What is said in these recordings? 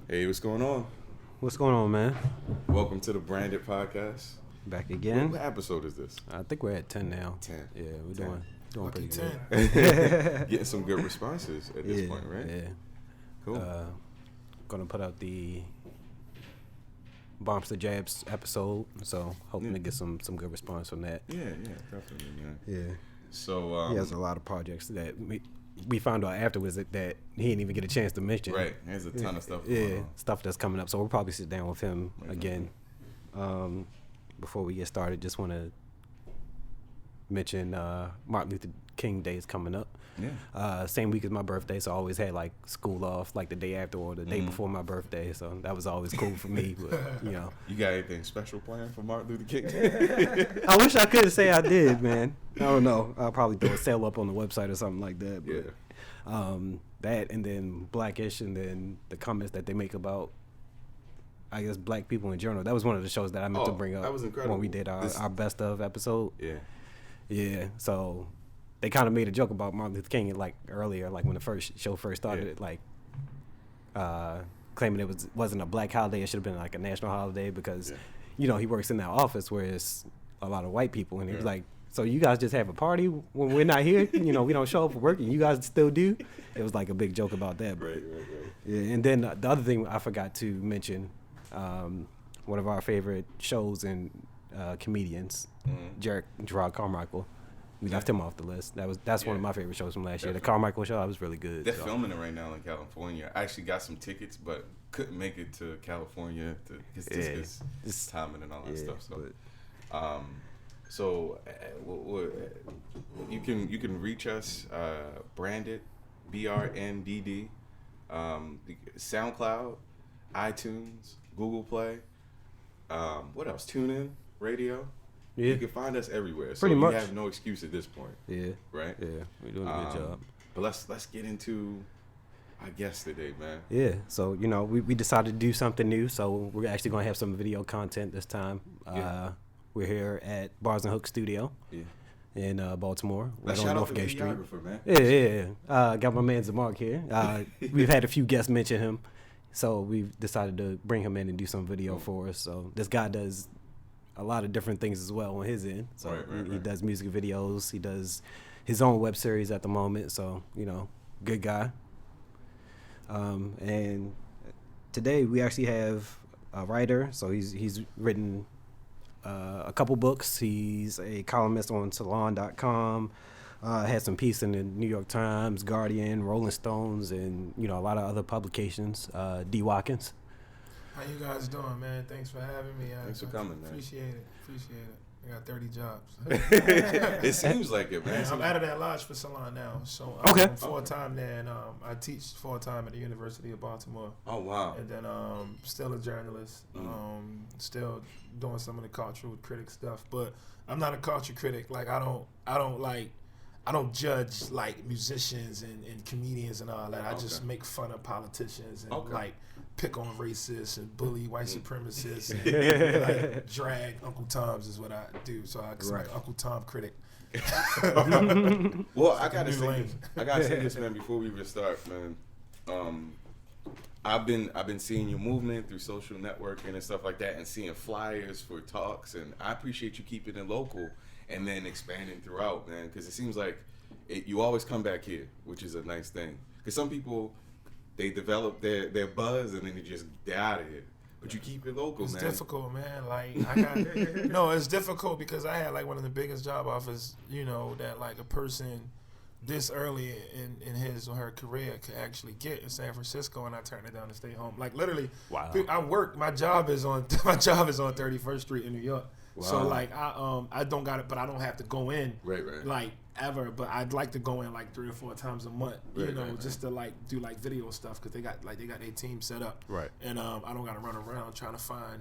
Hey, what's going on? What's going on, man? Welcome to the BRNDD Podcast. Back again. What episode is this? I think we're at 10 now. 10. Yeah, we're doing pretty 10. good. Getting some good responses at this point, right? Yeah. Cool. Gonna put out the Bombs to Jabs episode, so hoping to get some good response from that. Yeah, definitely, man. Yeah. So he has a lot of projects that we found out afterwards that he didn't even get a chance to mention. Right. There's a ton of stuff Yeah, going on. stuff that's coming up. So we'll probably sit down with him again. Before we get started, just want to mention Martin Luther King Day is coming up. Yeah. Same week as my birthday, so I always had like school off like the day after or the day before my birthday. So that was always cool for me. But you know, You got anything special planned for Martin Luther King Day? I wish I could say I did, man. I don't know. I'll probably throw a sale up on the website or something like that. But, Yeah. that and then Blackish and then the comments that they make about, I guess, black people in general. That was one of the shows that I meant to bring up that was incredible. when we did our best of episode. Yeah. Yeah, so they kind of made a joke about Martin Luther King like earlier, like when the show first started, like claiming it wasn't a black holiday. It should have been like a national holiday because, you know, he works in that office where it's a lot of white people, and he was like, so you guys just have a party when we're not here? You know, we don't show up for work, and you guys still do? It was like a big joke about that. But, Right. yeah, and then the other thing I forgot to mention, one of our favorite shows and comedians, Gerard Carmichael. We left him off the list. That's one of my favorite shows from last year. The Carmichael show, that was really good. They're filming it right now in California. I actually got some tickets, but couldn't make it to California because timing and all that stuff. So, you can reach us, BRNDD, BRNDD, SoundCloud, iTunes, Google Play. What else? TuneIn Radio. Yeah. You can find us everywhere. So Pretty much. You have no excuse at this point. Yeah. Right? Yeah. We're doing a good job. But let's get into our guest today, man. Yeah. So, you know, we decided to do something new. So we're actually going to have some video content this time. We're here at Bars and Hook Studio in Baltimore. Let's right on shout out the Northgate Street. videographer, man. Yeah. Got my man Zamark here. We've had a few guests mention him. So we've decided to bring him in and do some video for us. So this guy does a lot of different things as well on his end. So he does music videos. He does his own web series at the moment. So, you know, good guy. And today we actually have a writer. So he's written a couple books. He's a columnist on salon.com. Had some piece in the New York Times, Guardian, Rolling Stones, and, you know, a lot of other publications. D. Watkins. How you guys doing, man? Thanks for having me. Thanks for coming, man. Appreciate it. I got 30 jobs. It seems like it, man. I'm out of that lodge for salon now, so I'm full-time there, and I teach full-time at the University of Baltimore. Oh, wow. And then still a journalist, still doing some of the cultural critic stuff, but I'm not a culture critic. Like, I don't judge like musicians and comedians and all that. I just make fun of politicians and like pick on racists and bully white supremacists and like drag Uncle Tom's is what I do. So I'm an Uncle Tom critic. Well, I gotta say this, man, before we even start, man. I've been seeing your movement through social networking and stuff like that, and seeing flyers for talks, and I appreciate you keeping it local and then expanding throughout, man, because it seems like you always come back here, which is a nice thing. Because some people, they develop their buzz and then they're out of here. But you keep it local, it's man. It's difficult, man. Like, it's difficult because I had like one of the biggest job offers, you know, that like a person this early in his or her career could actually get in San Francisco, and I turned it down to stay home. Like, literally, I work. My job is on 31st Street in New York. Wow. So like I don't got it, but I don't have to go in like ever. But I'd like to go in like 3 or 4 times a month, just to like do like video stuff because they got their team set up. Right. And I don't got to run around trying to find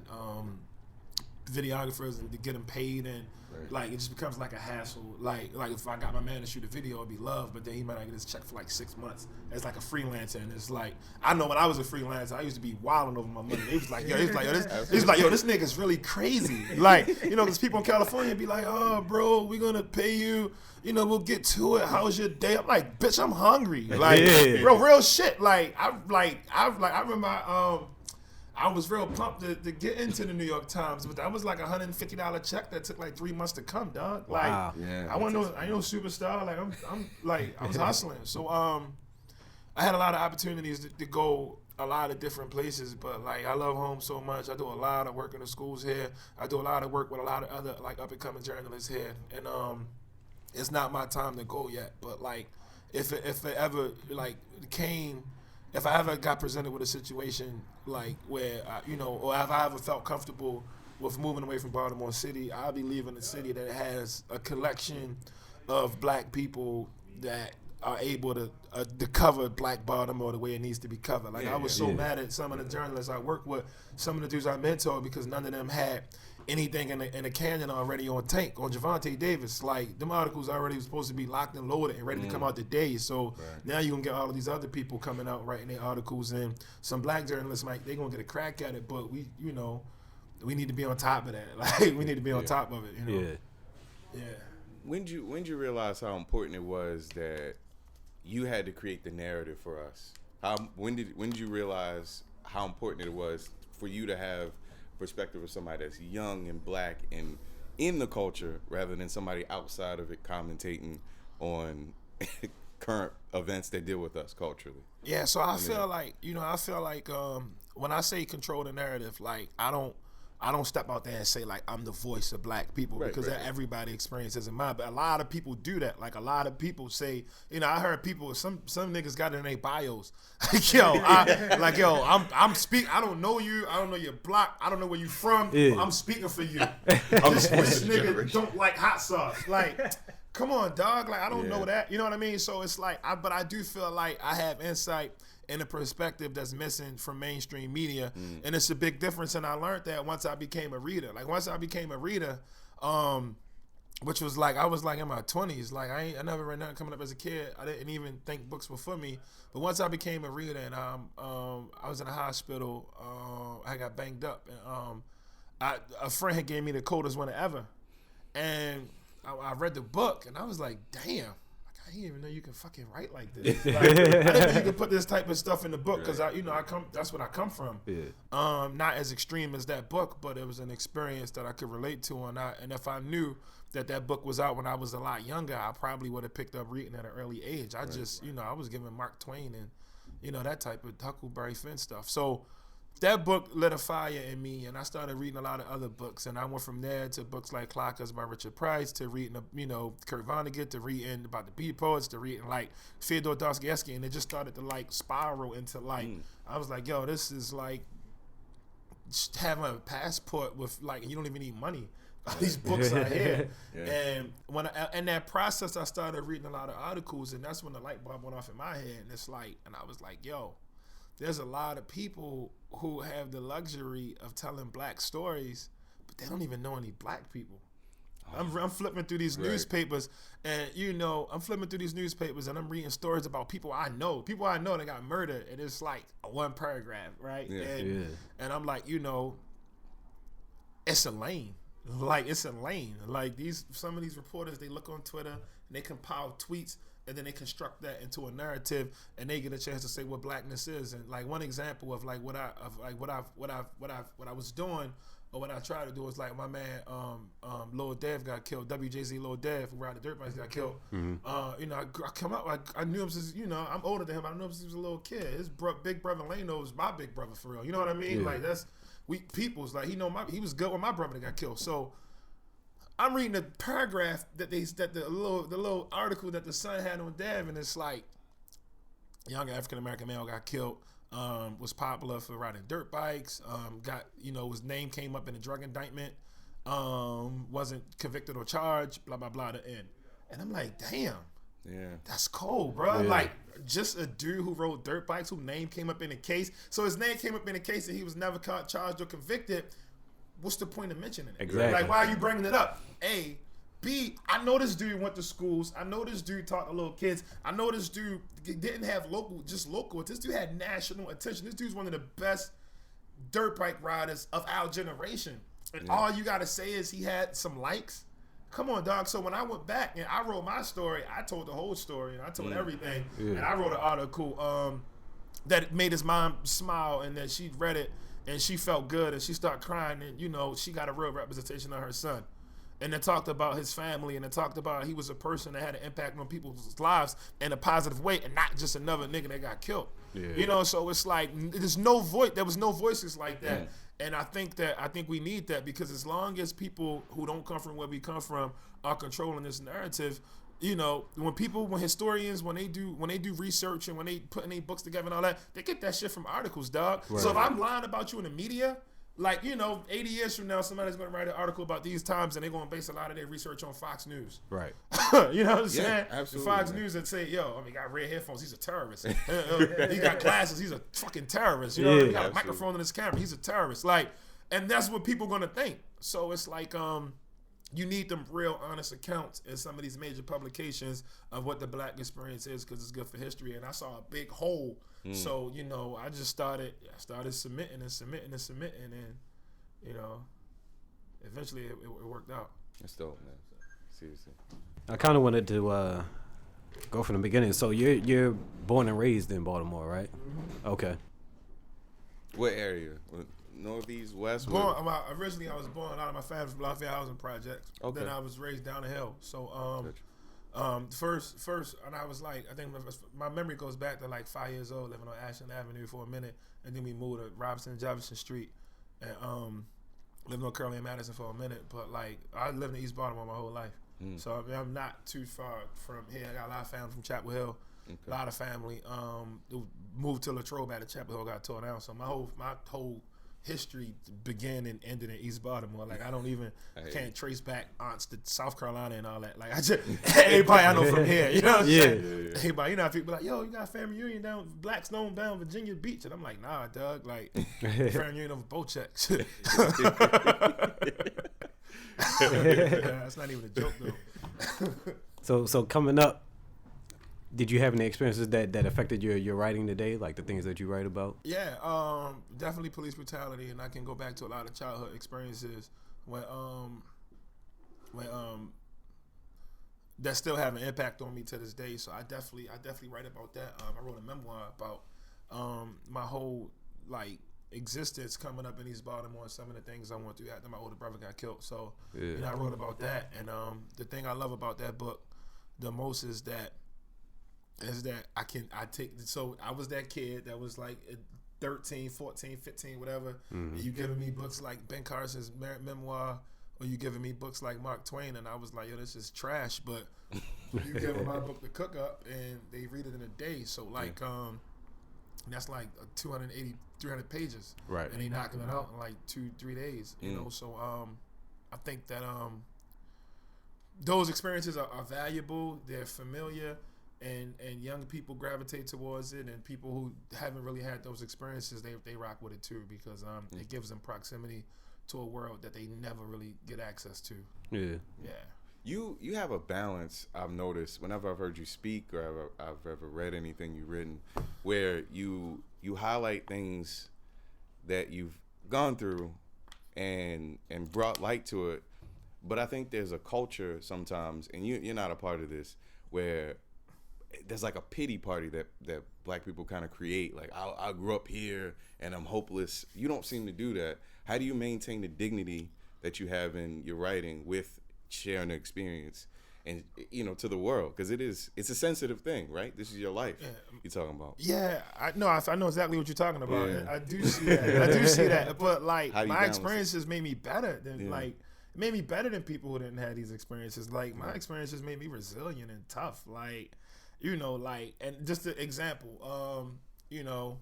videographers and to get them paid, and like it just becomes like a hassle. Like if I got my man to shoot a video, it'd be love, but then he might not get his check for like 6 months as like a freelancer. And it's like, I know when I was a freelancer, I used to be wilding over my money. He was like, this nigga's really crazy. Like, you know, because people in California be like, oh, bro, we're gonna pay you. You know, we'll get to it. How's your day? I'm like, bitch, I'm hungry. Like, bro, real shit. Like, I remember I was real pumped to get into the New York Times, but that was like $150 check that took like 3 months to come, dog. Like, Wow. Yeah, I wasn't I ain't no superstar. Like I'm like I was hustling. So I had a lot of opportunities to go a lot of different places, but like I love home so much. I do a lot of work in the schools here. I do a lot of work with a lot of other like up and coming journalists here, and it's not my time to go yet. But like if it ever like came. If I ever got presented with a situation like where, or if I ever felt comfortable with moving away from Baltimore City, I'll be leaving a city that has a collection of black people that are able to cover Black Baltimore the way it needs to be covered. Like I was so mad at some of the journalists I work with, some of the dudes I mentored, because none of them had anything in the canyon already on tank on Javante Davis. Like them articles already was supposed to be locked and loaded and ready to come out today. So now you're gonna get all of these other people coming out writing their articles, and some black journalists they gonna get a crack at it, but we need to be on top of that. Like we need to be on top of it. Yeah. When did you realize how important it was that you had to create the narrative for us? When did you realize how important it was for you to have perspective of somebody that's young and black and in the culture rather than somebody outside of it commentating on current events that deal with us culturally? Yeah, so I feel like when I say control the narrative, like I don't step out there and say like I'm the voice of black people, because everybody experiences in mind. But a lot of people do that. Like a lot of people say, I heard people, some niggas got it in their bios. I'm speaking. I don't know you. I don't know your block. I don't know where you from. Yeah. I'm speaking for you. This nigga don't like hot sauce. Like, come on, dog. Like I don't know that. You know what I mean? So it's like, but I do feel like I have insight and a perspective that's missing from mainstream media. And it's a big difference, and I learned that once I became a reader. Like once I became a reader, which was like, I was like in my 20s. Like I never read nothing coming up as a kid. I didn't even think books were for me. But once I became a reader, and I was in a hospital, I got banged up, and a friend had gave me the coldest winter ever. And I read the book, and I was like, damn. I didn't even know you can fucking write like this. Like, I didn't know you could put this type of stuff in the book, because that's what I come from. Yeah. Not as extreme as that book, but it was an experience that I could relate to, and if I knew that book was out when I was a lot younger, I probably would have picked up reading at an early age. I was giving Mark Twain and that type of Huckleberry Finn stuff. So that book lit a fire in me, and I started reading a lot of other books, and I went from there to books like Clockers by Richard Price, to reading, Kurt Vonnegut, to reading about the Beat Poets, to reading like Fyodor Dostoevsky, and it just started to like spiral into like, I was like, yo, this is like having a passport with like, you don't even need money. All these books are here. And when in that process, I started reading a lot of articles, and that's when the light bulb went off in my head, and it's like, and I was like, yo, there's a lot of people who have the luxury of telling black stories, but they don't even know any black people. I'm flipping through these newspapers, and I'm flipping through these newspapers, and I'm reading stories about people I know that got murdered, and it's like one paragraph, right? And I'm like, it's a lane. Like it's a lane. Like some of these reporters, they look on Twitter and they compile tweets, and then they construct that into a narrative, and they get a chance to say what blackness is. And like one example of like what I was doing, or what I tried to do, was like my man Lil Dev got killed. WJZ Lil Dev, who ride the dirt bikes, got killed. I come up, I knew him since I'm older than him. I knew him since he was a little kid. His big brother Lano was my big brother for real. You know what I mean? Like that's people's like he was good with my brother that got killed. So I'm reading the paragraph that the little article that the Sun had on Dev, and it's like, young African American male got killed, was popular for riding dirt bikes, his name came up in a drug indictment, wasn't convicted or charged, blah blah blah, the end. And I'm like, damn, that's cold, bro. Like just a dude who rode dirt bikes, whose name came up in the case. So his name came up in the case, and he was never caught, charged, or convicted. What's the point of mentioning it? Exactly. Like, why are you bringing it up? A. B, I know this dude went to schools. I know this dude taught to little kids. I know this dude didn't have local. This dude had national attention. This dude's one of the best dirt bike riders of our generation. And all you got to say is he had some likes. Come on, dog. So when I went back and I wrote my story, I told the whole story, and I told everything. And I wrote an article that made his mom smile, and that she read it. and she felt good, and she started crying, and you know, she got a real representation of her son. And it talked about his family, and it talked about he was a person that had an impact on people's lives in a positive way, and not just another nigga that got killed. Yeah. You know, so it's like there's no voice. There was no voices like that. Yeah. And I think we need that, because as long as people who don't come from where we come from are controlling this narrative, you know, when historians, when they do research and when they put any books together and all that, they get that shit from articles, dog. Right. So if I'm lying about you in the media, like, you know, 80 years from now, somebody's going to write an article about these times, and they're going to base a lot of their research on Fox News. Right. You know what I'm saying? Absolutely. Fox News that say, yo, I mean, he got red headphones, he's a terrorist. He got glasses, he's a fucking terrorist. You know, he got a microphone in his camera, he's a terrorist. Like, and that's what people are going to think. So it's like, you need them real honest accounts in some of these major publications of what the black experience is, because it's good for history. And I saw a big hole. So, you know, I started submitting, and, you know, eventually it worked out. That's dope, man. Seriously. I kind of wanted to go from the beginning. So you're born and raised in Baltimore, right? Mm-hmm. Okay. What area? Northeast, west? Originally, I was born out of my family from Lafayette Housing Projects. Okay. Then I was raised down the hill. So, first, and I was like, I think my memory goes back to like 5 years old, living on Ashland Avenue for a minute, and then we moved to Robinson and Jefferson Street, and living on Curly and Madison for a minute. But like, I lived in East Baltimore my whole life, so I mean, I'm not too far from here. I got a lot of family from Chapel Hill, a lot of family. Moved to Latrobe after Chapel Hill got torn down, so my whole history began and ended in East Baltimore. Like, I don't even can't trace back aunts to South Carolina and all that. Like, I just everybody I know from here, you know what I'm saying? Everybody, you know, people be like, yo, you got a family reunion down Blackstone down Virginia Beach, and I'm like, nah, dog, like family reunion over boat checks. That's not even a joke though. So coming up, did you have any experiences that affected your writing today, like the things that you write about? Yeah, definitely police brutality, and I can go back to a lot of childhood experiences when that still have an impact on me to this day. So I definitely write about that. I wrote a memoir about my whole like existence coming up in East Baltimore and some of the things I went through after my older brother got killed. So you know, I wrote about that, and the thing I love about that book the most is that I was that kid that was like 13, 14, 15, whatever. Mm-hmm. You giving me books like Ben Carson's memoir, or you giving me books like Mark Twain, and I was like, yo, this is trash, but you give them my book to cook up, and they read it in a day. So like, that's like 280, 300 pages. Right. And they knocking it out in like 2-3 days, you know? So I think that those experiences are valuable. They're familiar. And young people gravitate towards it, and people who haven't really had those experiences, they rock with it too, because it gives them proximity to a world that they never really get access to. Yeah. You have a balance, I've noticed, whenever I've heard you speak or I've ever read anything you've written, where you highlight things that you've gone through and brought light to it. But I think there's a culture sometimes, and you're not a part of this, where there's like a pity party that black people kind of create. Like, I grew up here and I'm hopeless. You don't seem to do that. How do you maintain the dignity that you have in your writing with sharing the experience and, you know, to the world? Because it's a sensitive thing, right? This is your life you're talking about. Yeah, I know exactly what you're talking about. Yeah. I do see that. But like, my experiences made me better than like, it made me better than people who didn't have these experiences. Like, my experiences made me resilient and tough. Like, you know, like, and just an example, you know,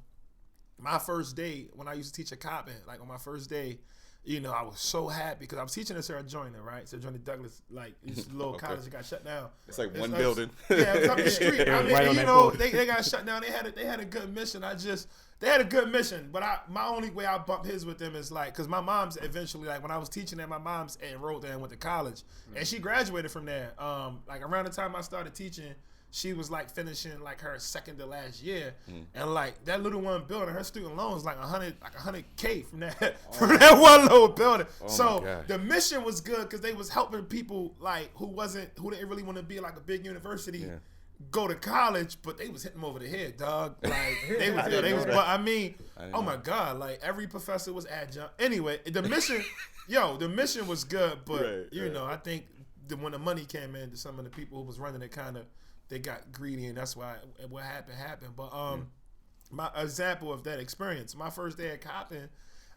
my first day when I used to teach at Coppin, like on my first day, you know, I was so happy because I was teaching at Sarah Joyner, right? So Joyner Douglas, like, this little college that got shut down. It's like one building. Yeah, it's up the street. I mean, right, you know, they got shut down. They had a good mission. They had a good mission, but my only way I bumped his with them is like, because my mom's eventually, like, when I was teaching there, my mom's enrolled there and went to college, and she graduated from there. Like, around the time I started teaching, she was like finishing like her second to last year, and like that little one building, her student loan was like $100K from that one little building. So the mission was good because they was helping people like who didn't really want to be like a big university go to college, but they was hitting them over the head, dog. Like they was. But I mean, Oh my God! Like every professor was adjunct. Anyway, the mission was good, but I think when the money came in, some of the people who was running it they got greedy, and that's why what happened. But my example of that experience, my first day at Coppin,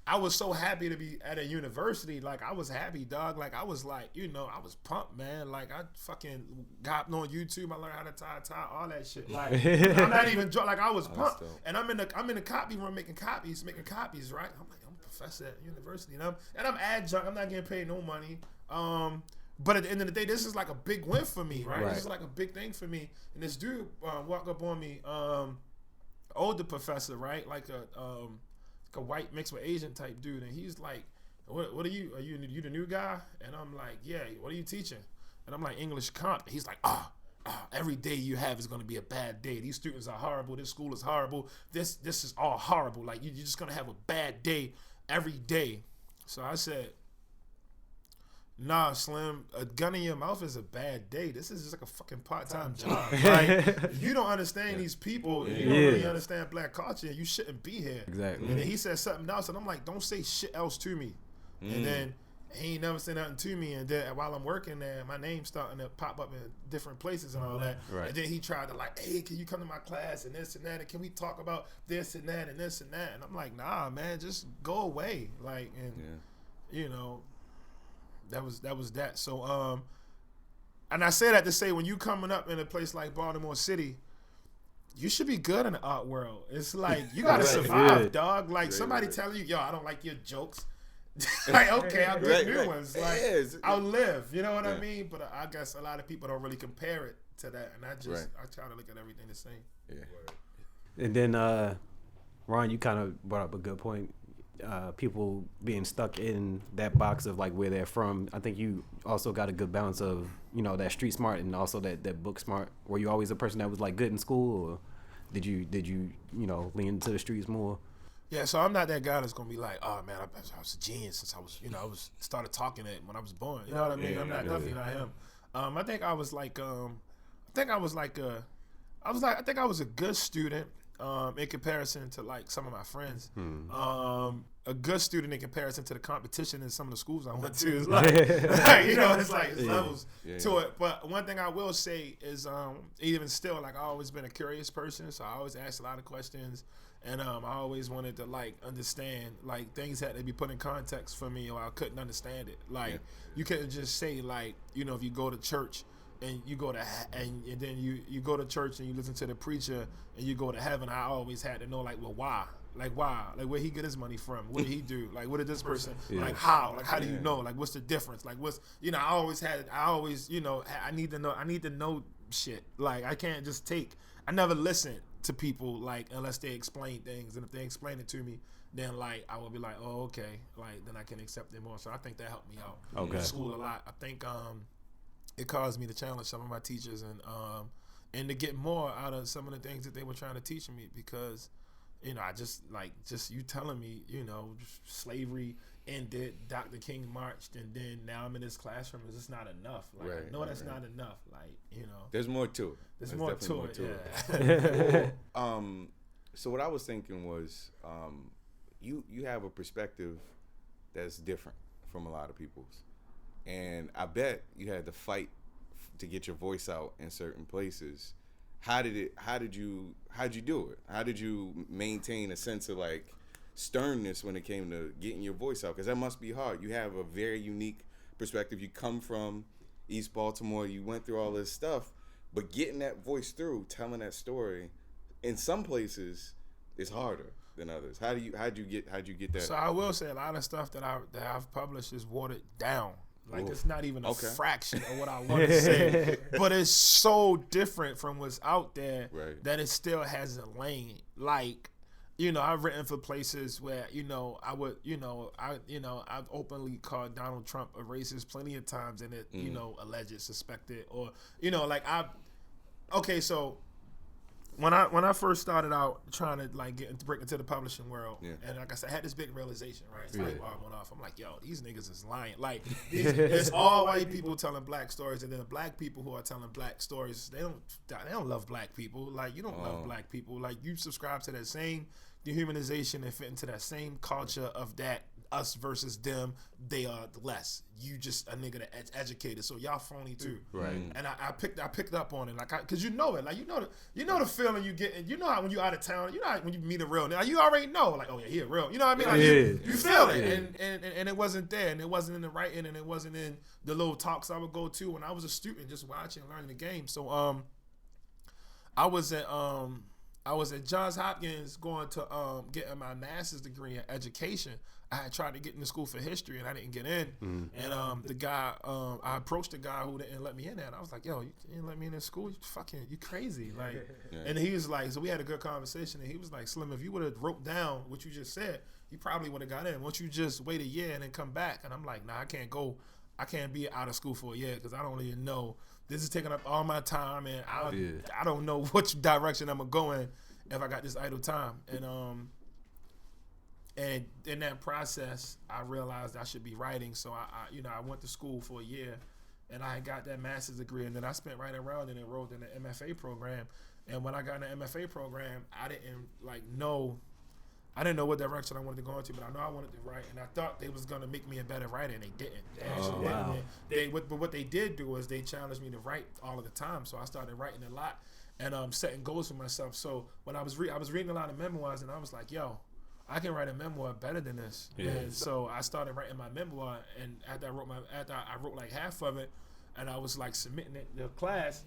I was so happy to be at a university. Like, I was happy, dog. Like, I was like, I was pumped, man. Like, I fucking got on YouTube. I learned how to tie, all that shit. Like, I'm not even like, I was pumped. And I'm in the copy room making copies, right? I'm like, I'm a professor at university, and I'm adjunct. I'm not getting paid no money. But at the end of the day, this is like a big win for me, right? This is like a big thing for me. And this dude walked up on me, older professor, right? Like a white mixed with Asian type dude, and he's like, "What are you? Are you the new guy?" And I'm like, "Yeah. What are you teaching?" And I'm like, "English comp." He's like, every day you have is going to be a bad day. These students are horrible. This school is horrible. This is all horrible. Like, you're just going to have a bad day every day." So I said, "Nah, Slim, a gun in your mouth is a bad day. This is just like a fucking part-time job. Like, you don't understand these people. You don't really understand black culture. You shouldn't be here." Exactly. And then he said something else, and I'm like, "Don't say shit else to me." And then he ain't never said nothing to me. And then while I'm working there, my name's starting to pop up in different places and all that. Right. And then he tried to like, "Hey, can you come to my class and this and that? And can we talk about this and that and this and that?" And I'm like, "Nah, man, just go away." Like, and That was that. So and I say that to say, when you coming up in a place like Baltimore City, you should be good in the art world. It's like, you gotta survive, dog. Like, somebody telling you, "Yo, I don't like your jokes." Like, okay, I'll get new ones. Like, I'll live. You know what I mean? But I guess a lot of people don't really compare it to that, and I try to look at everything the same. Yeah. And then Ron, you kind of brought up a good point. People being stuck in that box of like where they're from. I think you also got a good balance of that street smart and also that book smart. Were you always a person that was like good in school, or did you lean into the streets more? Yeah, so I'm not that guy that's gonna be like, "Oh man, I was a genius since I was I was started talking it when I was born." You know what I mean? I'm not definitely not him. I think I was a good student. In comparison to like some of my friends, a good student in comparison to the competition in some of the schools I went to. It's like, it's like levels to it. But one thing I will say is, even still, like, I've always been a curious person, so I always asked a lot of questions, and I always wanted to like understand, like, things had to be put in context for me, or I couldn't understand it. Like, you couldn't just say, like, if you go to church and you go to and then you go to church and you listen to the preacher and you go to heaven. I always had to know, like, well, why? Like, where he get his money from? What did he do? Like, what did this person like? How? Like, how do you know? Like, what's the difference? Like, what's I need to know shit. Like, I can't just I never listen to people, like, unless they explain things, and if they explain it to me, then like I will be like, oh, okay, like, then I can accept it more. So I think that helped me out in school a lot. I think it caused me to challenge some of my teachers and to get more out of some of the things that they were trying to teach me, because I just you telling me slavery ended, Dr. King marched, and then now I'm in this classroom. It's just not enough. Like, that's not enough. Like, there's more to it. There's more to it. So what I was thinking was, you have a perspective that's different from a lot of people's. And I bet you had to fight to get your voice out in certain places. How did you do it? How did you maintain a sense of like sternness when it came to getting your voice out? Because that must be hard. You have a very unique perspective. You come from East Baltimore. You went through all this stuff, but getting that voice through, telling that story, in some places is harder than others. How'd you get that? So I will say, a lot of stuff that I've published is watered down. Like, it's not even a fraction of what I want to say, but it's so different from what's out there that it still has a lane. Like, I've written for places where I've openly called Donald Trump a racist plenty of times, and it alleged, suspected, or so. When I first started out trying to like break into the publishing world, and like I said, I had this big realization, right? So light bulb went off. I'm like, yo, these niggas is lying. Like, it's all white people telling black stories, and then the black people who are telling black stories, they don't love black people. Like, you don't love black people. Like, you subscribe to that same dehumanization and fit into that same culture of that us versus them. They are less. You just a nigga that's educated, so y'all phony too. Right. And I picked up on it, like, cause you know it, like you know the feeling you get, and you know how when you out of town, you know how when you meet a real nigga, you already know, like, oh yeah, he a real, you know what I mean? Like you feel it, and it wasn't there, and it wasn't in the writing, and it wasn't in the little talks I would go to when I was a student, just watching and learning the game. So I was at Johns Hopkins going to getting my master's degree in education. I had tried to get into school for history and I didn't get in. And the guy, I approached the guy who didn't let me in there. And I was like, yo, you didn't let me in this school? You crazy. Like, and he was like, so we had a good conversation and he was like, Slim, if you would have wrote down what you just said, you probably would have got in. Why don't you just wait a year and then come back? And I'm like, nah, I can't go. I can't be out of school for a year because I don't even know. This is taking up all my time and I don't know which direction I'm going to go in if I got this idle time. And in that process, I realized I should be writing. So I went to school for a year, and I got that master's degree, and then I spent right around and enrolled in the MFA program. And when I got in the MFA program, I didn't know what direction I wanted to go into, but I know I wanted to write, and I thought they was gonna make me a better writer, and they didn't. They actually didn't. But what they did do is they challenged me to write all of the time. So I started writing a lot and setting goals for myself. So when I was reading a lot of memoirs, and I was like, yo, I can write a memoir better than this. Yeah. And so I started writing my memoir, and after I wrote like half of it, and I was like submitting it to class,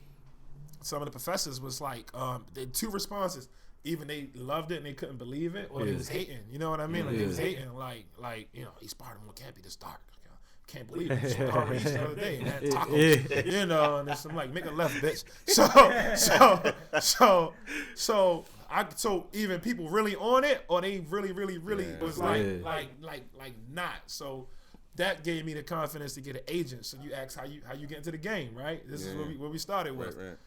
some of the professors was like, they had two responses. Either they loved it and they couldn't believe it, or they was hating. You know what I mean? Like they was hating, like he's part of Campy this dark. Can't believe it. So I reached the other day and had tacos, and there's some like make a left, bitch. So even people really on it, or they really was like not. So that gave me the confidence to get an agent. So you ask how you get into the game, right? This is what we started with. Right.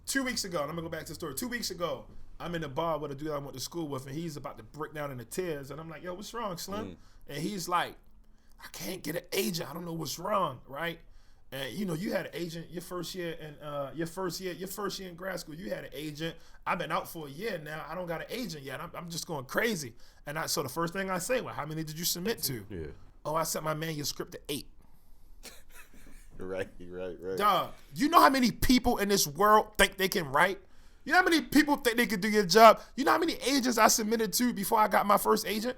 2 weeks ago, and I'm gonna go back to the story. 2 weeks ago, I'm in the bar with a dude I went to school with, and he's about to break down into tears, and I'm like, yo, what's wrong, Slim? And he's like, I can't get an agent. I don't know what's wrong, right? And you had an agent your first year in grad school. You had an agent. I've been out for a year now. I don't got an agent yet. I'm just going crazy. And so the first thing I say, well, how many did you submit to? Yeah. Oh, I sent my manuscript to 8. Right. Dog, you know how many people in this world think they can write? You know how many people think they can do your job? You know how many agents I submitted to before I got my first agent?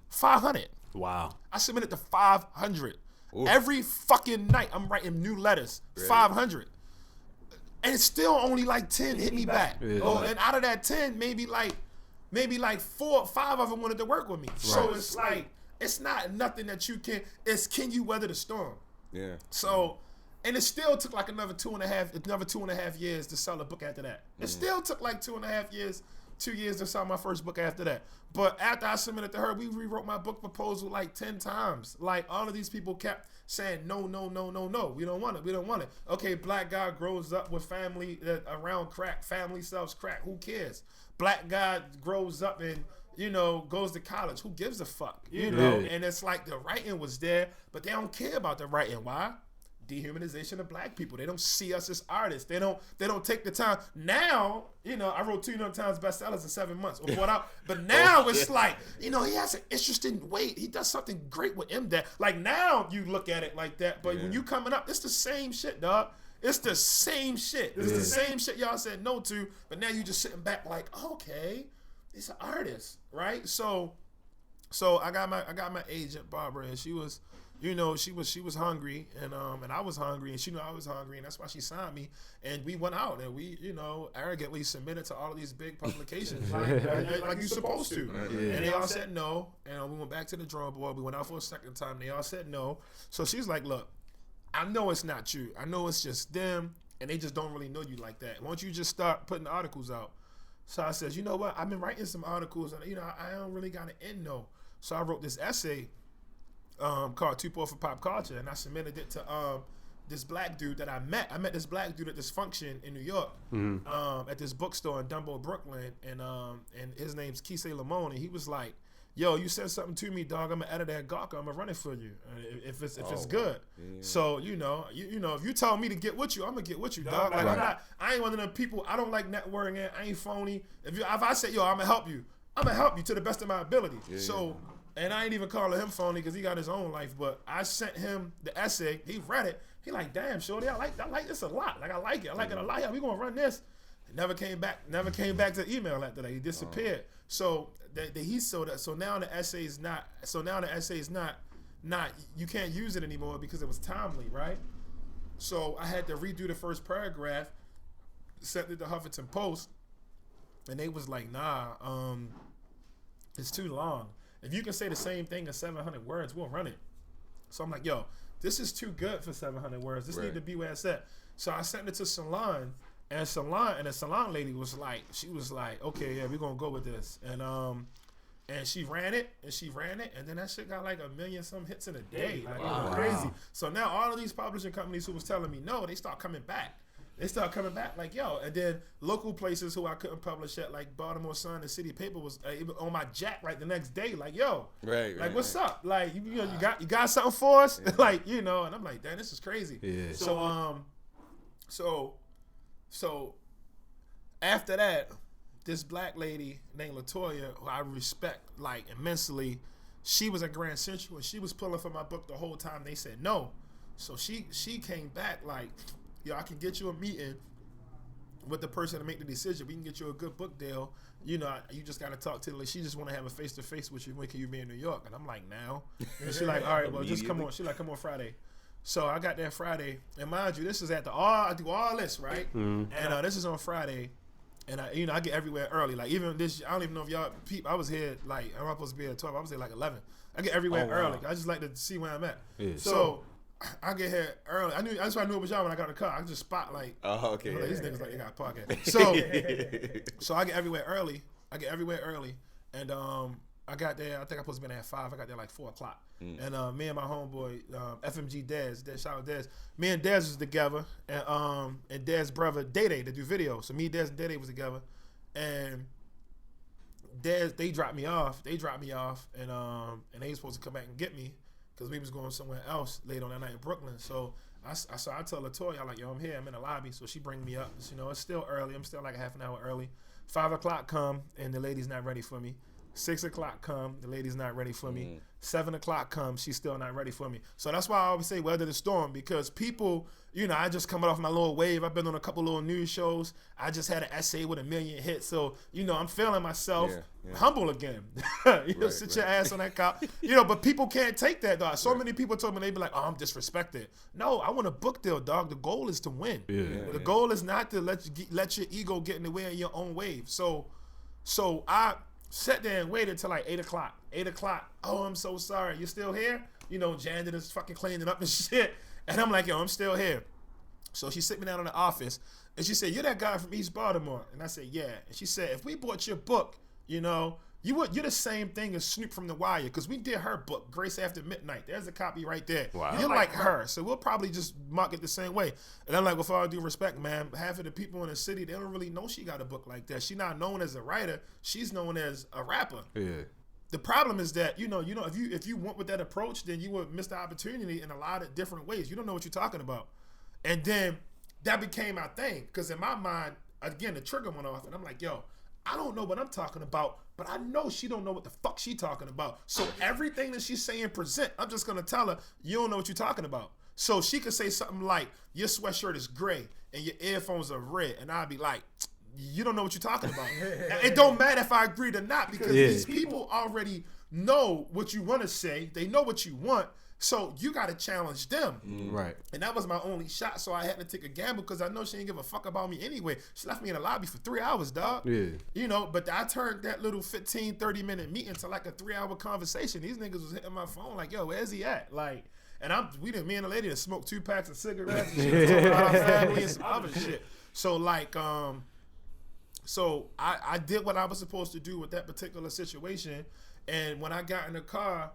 500. Wow. I submitted to 500. Ooh. Every fucking night I'm writing new letters. Really? 500. And it's still only like 10 hit me back. Yeah. Oh, and out of that 10, maybe like 4 or 5 of them wanted to work with me. Right. So it's like, it's not nothing that you can, it's can you weather the storm? Yeah. So, and it still took like another 2.5 years to sell a book after that. It still took like 2.5 years. 2 years to sell my first book after that. But after I submitted to her, we rewrote my book proposal like 10 times. Like all of these people kept saying, no. We don't want it. Okay, black guy grows up with family around crack. Family sells crack. Who cares? Black guy grows up and, goes to college. Who gives a fuck? You know? And it's like the writing was there, but they don't care about the writing. Why? Dehumanization of black people. They don't see us as artists. They don't take the time. Now, I wrote 2 New York Times bestsellers in 7 months. But now it's like, he has an interesting way. He does something great with MDAT. Like now you look at it like that, but when you coming up, it's the same shit, dog. It's the same shit. It's the same shit y'all said no to, but now you just sitting back like, okay, he's an artist, right? So I got my agent Barbara, and she was. She was hungry, and I was hungry, and she knew I was hungry, and that's why she signed me. And we went out, and we, arrogantly submitted to all of these big publications, like you're supposed to. Yeah. And they all said no, and we went back to the drawing board. We went out for a second time. They all said no. So she's like, look, I know it's not you. I know it's just them, and they just don't really know you like that. Why don't you just start putting the articles out? So I said, you know what? I've been writing some articles, and, I don't really got an end no. So I wrote this essay called Too Poor for Pop Culture, and I submitted it to this black dude that I met. I met this black dude at this function in New York, at this bookstore in Dumbo, Brooklyn, and his name's Kisei Lamone, and he was like, yo, you said something to me, dog. I'm gonna edit that Gawker. I'm gonna run it for you if it's good. Yeah. So you know, if you tell me to get with you, I'm gonna get with you, dog. Like I ain't one of them people. I don't like networking. I ain't phony. If I say, yo, I'm gonna help you to the best of my ability. Yeah, so. And I ain't even calling him phony because he got his own life. But I sent him the essay. He read it. He like, damn, shorty, I like this a lot. Like I like it. I like it a lot. Yeah, we gonna run this. Never came back to email after that. He disappeared. So now the essay is not. So now the essay is not. You can't use it anymore because it was timely, right? So I had to redo the first paragraph. Sent it to Huffington Post, and they was like, nah, it's too long. If you can say the same thing in 700 words, we'll run it. So I'm like, yo, this is too good for 700 words. This need to be where it's at. So I sent it to Salon, and the Salon lady was like, okay, yeah, we're gonna go with this. And she ran it, and then that shit got like 1 million some hits in a day. Like, it was crazy. So now all of these publishing companies who was telling me no, they start coming back. Like, yo, and then local places who I couldn't publish at, like Baltimore Sun and City Paper was on my jack right the next day. Like, yo, like, what's up? Like, you got something for us? Yeah. Like, and I'm like, damn, this is crazy. Yeah. So after that, this black lady named Latoya, who I respect like immensely, she was at Grand Central and she was pulling for my book the whole time. They said no, so she came back like, yo, I can get you a meeting with the person to make the decision. We can get you a good book deal. You just got to talk to her. Like, she just want to have a face-to-face with you. When can you be in New York? And I'm like, now. And she's like, all right, well, just come on. She's like, come on Friday. So I got there Friday. And mind you, this is I do all this, right? Mm-hmm. And this is on Friday. And I get everywhere early. Like, even this, I don't even know if y'all peep. I was here, like, I'm not supposed to be at 12. I was here like 11. I get everywhere early. I just like to see where I'm at. Yeah. So I get here early. That's why I knew it was y'all when I got in the car. I could just spot like, okay, these niggas like they got a podcast. So I get everywhere early. And I got there. I think I supposed to be there at 5. I got there like 4:00. And me and my homeboy FMG Dez, shout out Dez. Me and Dez was together, and Dez's brother Dede to do video. So me, Dez, and Dede was together, and Dez they dropped me off, and they was supposed to come back and get me. Because we was going somewhere else late on that night in Brooklyn. So I tell Latoya, I'm like, yo, I'm here. I'm in the lobby. So she bring me up. It's still early. I'm still like a half an hour early. 5:00 come, and the lady's not ready for me. 6:00 come, the lady's not ready for me. 7:00 come, she's still not ready for me. So that's why I always say weather the storm, because people, I just coming off my little wave. I've been on a couple little news shows. I just had an essay with 1 million hits. So, I'm feeling myself humble again. Sit your ass on that cop. But people can't take that, dog. So many people told me, they be like, oh, I'm disrespected. No, I want a book deal, dog. The goal is to win. The goal is not to let your ego get in the way of your own wave. So I sat there and waited till like 8:00. 8:00. Oh, I'm so sorry. You still here? Janet is fucking cleaning up and shit. And I'm like, yo, I'm still here. So she sit me down in the office and she said, you're that guy from East Baltimore. And I said, yeah. And she said, if we bought your book, you're the same thing as Snoop from The Wire, because we did her book, Grace After Midnight. There's a copy right there. Wow. You're like her. So we'll probably just mark it the same way. And I'm like, with all due respect, man, half of the people in the city, they don't really know she got a book like that. She's not known as a writer. She's known as a rapper. Yeah. The problem is that, if you went with that approach, then you would miss the opportunity in a lot of different ways. You don't know what you're talking about. And then that became my thing, because in my mind, again, the trigger went off, and I'm like, yo, I don't know what I'm talking about, but I know she don't know what the fuck she talking about. So everything that she's saying I'm just going to tell her, you don't know what you're talking about. So she could say something like, your sweatshirt is gray and your earphones are red. And I'd be like, you don't know what you're talking about. It don't matter if I agreed or not, because these people already know what you want to say. They know what you want. So you got to challenge them. Right. And that was my only shot. So I had to take a gamble, because I know she didn't give a fuck about me anyway. She left me in the lobby for 3 hours, dog. Yeah. But I turned that little 15, 30-minute meeting to like a 3-hour conversation. These niggas was hitting my phone like, yo, where's he at? Like, and me and the lady that smoked 2 packs of cigarettes and shit, talking about our family and some other shit. So like, so I did what I was supposed to do with that particular situation. And when I got in the car,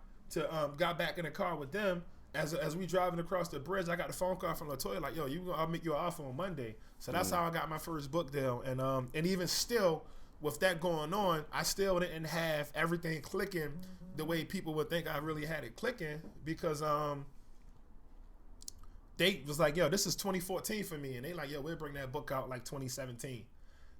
got back in the car with them, as we driving across the bridge, I got a phone call from Latoya like, yo, I'll make you an offer on Monday. So that's how I got my first book deal. And even still, with that going on, I still didn't have everything clicking the way people would think I really had it clicking, because they was like, yo, this is 2014 for me, and they like, yo, we'll bring that book out like 2017.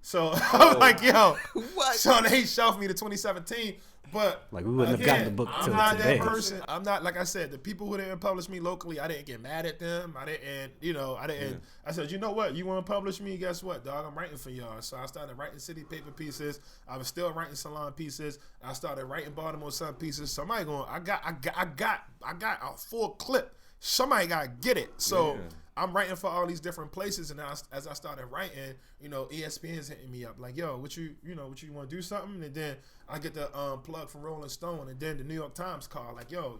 So I was like, yo, what? So they shelved me to 2017. But like, we wouldn't have gotten the book till I'm not today. that person. I'm not, like I said, the people who didn't publish me locally, I didn't get mad at them. I didn't. I said, you know what? You want to publish me? Guess what, dog? I'm writing for y'all. So I started writing city paper pieces. I was still writing salon pieces. I started writing Baltimore Sun pieces. Somebody I got a full clip. Somebody got to get it. So I'm writing for all these different places, and as I started writing, ESPN's hitting me up like, yo, what you want to do something? And then I get the plug from Rolling Stone, and then the New York Times call like, yo,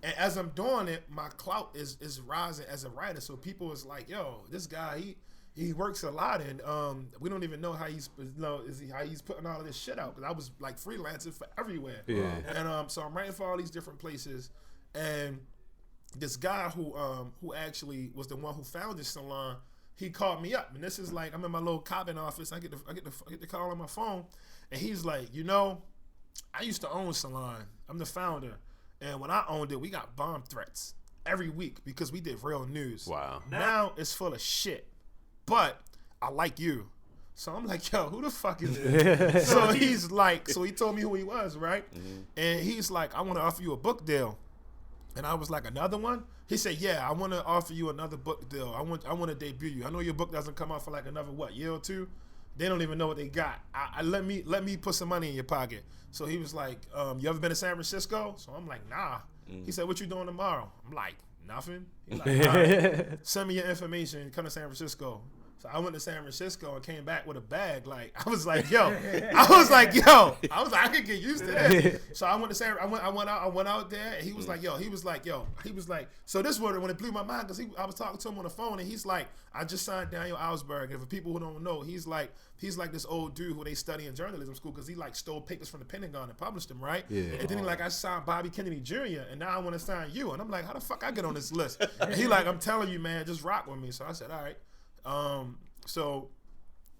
and as I'm doing it, my clout is rising as a writer. So people is like, yo, this guy, he works a lot, and we don't even know how he's putting all of this shit out, because I was like freelancing for everywhere. Yeah. And so I'm writing for all these different places, and this guy who actually was the one who founded this salon, he called me up, and this is like, I'm in my little Cobbin office. I get the call on my phone, and he's like, I used to own salon. I'm the founder, and when I owned it, we got bomb threats every week because we did real news. Wow. Now it's full of shit, but I like you. So I'm like, yo, who the fuck is this? So he's like, so he told me who he was, right? Mm-hmm. And he's like, I want to offer you a book deal. And I was like, another one? He said, yeah, I want to offer you another book deal. I want to debut you. I know your book doesn't come out for like another, year or two? They don't even know what they got. Let me put some money in your pocket. So he was like, you ever been to San Francisco? So I'm like, nah. He said, what you doing tomorrow? I'm like, nothing. He's like, all right, send me your information, come to San Francisco. So I went to San Francisco and came back with a bag. Like, I was like, I could get used to that. So I went to I went out there, and he was like, so this was when it blew my mind, because I was talking to him on the phone, and he's like, I just signed Daniel Ellsberg, and for people who don't know, he's like this old dude who they study in journalism school, because he like stole papers from the Pentagon and published them, right? Yeah. And then I signed Bobby Kennedy Jr., and now I want to sign you, and I'm like, how the fuck I get on this list? And he like, I'm telling you, man, just rock with me. So I said, all right. So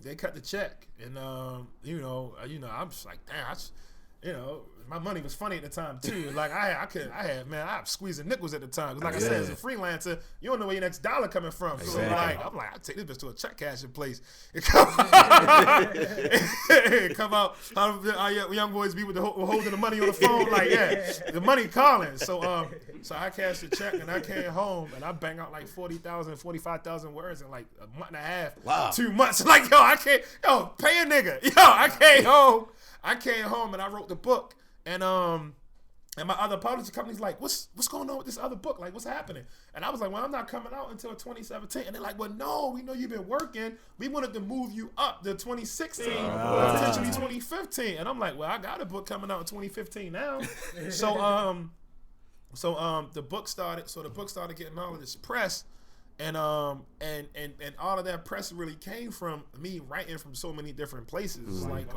they cut the check, and I'm just like, damn, my money was funny at the time too. Like I was squeezing nickels at the time. Like I said, as a freelancer, you don't know where your next dollar coming from. So I'm like, I take this bitch to a check cashing place. It come out, young boys be with holding the money on the phone. Like, yeah, the money calling. So I cashed the check, and I came home, and I bang out like 40,000, 45,000 words in like a month and a half, wow. 2 months. Like, pay a nigga. I came home and I wrote the book, and my other publishing company's like, what's going on with this other book? Like, what's happening? And I was like, well, I'm not coming out until 2017. And they're like, well, no, we know you've been working. We wanted to move you up to 2016, potentially 2015. And I'm like, well, I got a book coming out in 2015 now. So the book started. So the book started getting all of this press. And all of that press really came from me writing from so many different places. Like,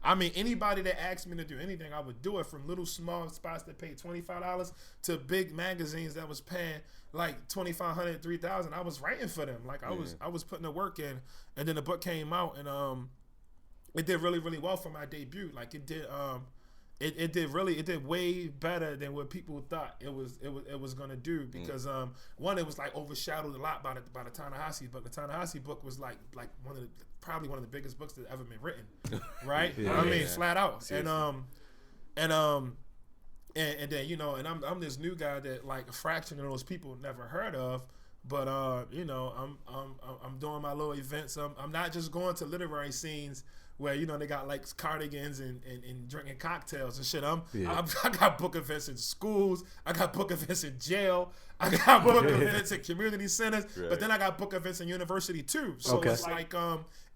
anybody that asked me to do anything, I would do it, from little small spots that paid $25 to big magazines that was paying like $2,500, $3,000. I was writing for them. Like, I was putting the work in, and then the book came out, and it did really, really well for my debut. Like, it did. It did way better than what people thought it was gonna do, because one, it was like overshadowed a lot by the Ta-Nehisi book. The Ta-Nehisi book was like probably one of the biggest books that ever been written, right? Flat out. Seriously. And then I'm this new guy that like a fraction of those people never heard of. But I'm doing my little events. I'm not just going to literary scenes where they got like cardigans and drinking cocktails and shit. I got book events in schools. I got book events in jail. I got book events in community centers. Right. But then I got book events in university too. So it's like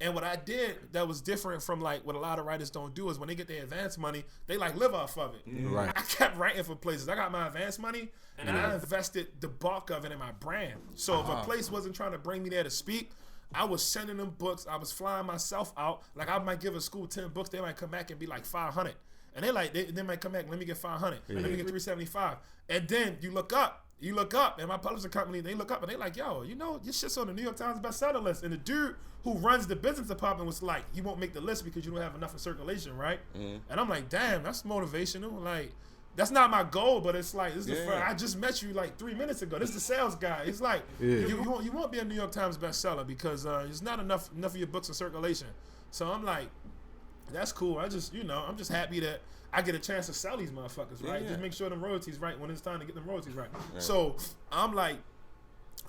and what I did that was different from like what a lot of writers don't do is when they get their advance money, they like live off of it. Right. I kept writing for places. I got my advance money, and I invested the bulk of it in my brand. So if a place wasn't trying to bring me there to speak, I was sending them books. I was flying myself out. Like, I might give a school 10 books. They might come back and be like 500. And they might come back, let me get 500, let me get 375. And then you look up, and my publishing company, they look up and they like, yo, you know, your shit's on the New York Times bestseller list. And the dude who runs the business department was like, you won't make the list because you don't have enough in circulation, right? And I'm like, damn, that's motivational. Like, that's not my goal, but it's like, this is I just met you like 3 minutes ago. This is the sales guy. It's like, you won't be a New York Times bestseller because there's not enough of your books in circulation. So I'm like, that's cool. I'm just happy that I get a chance to sell these motherfuckers, right? Just make sure the royalties right when it's time to get the royalties right. So I'm like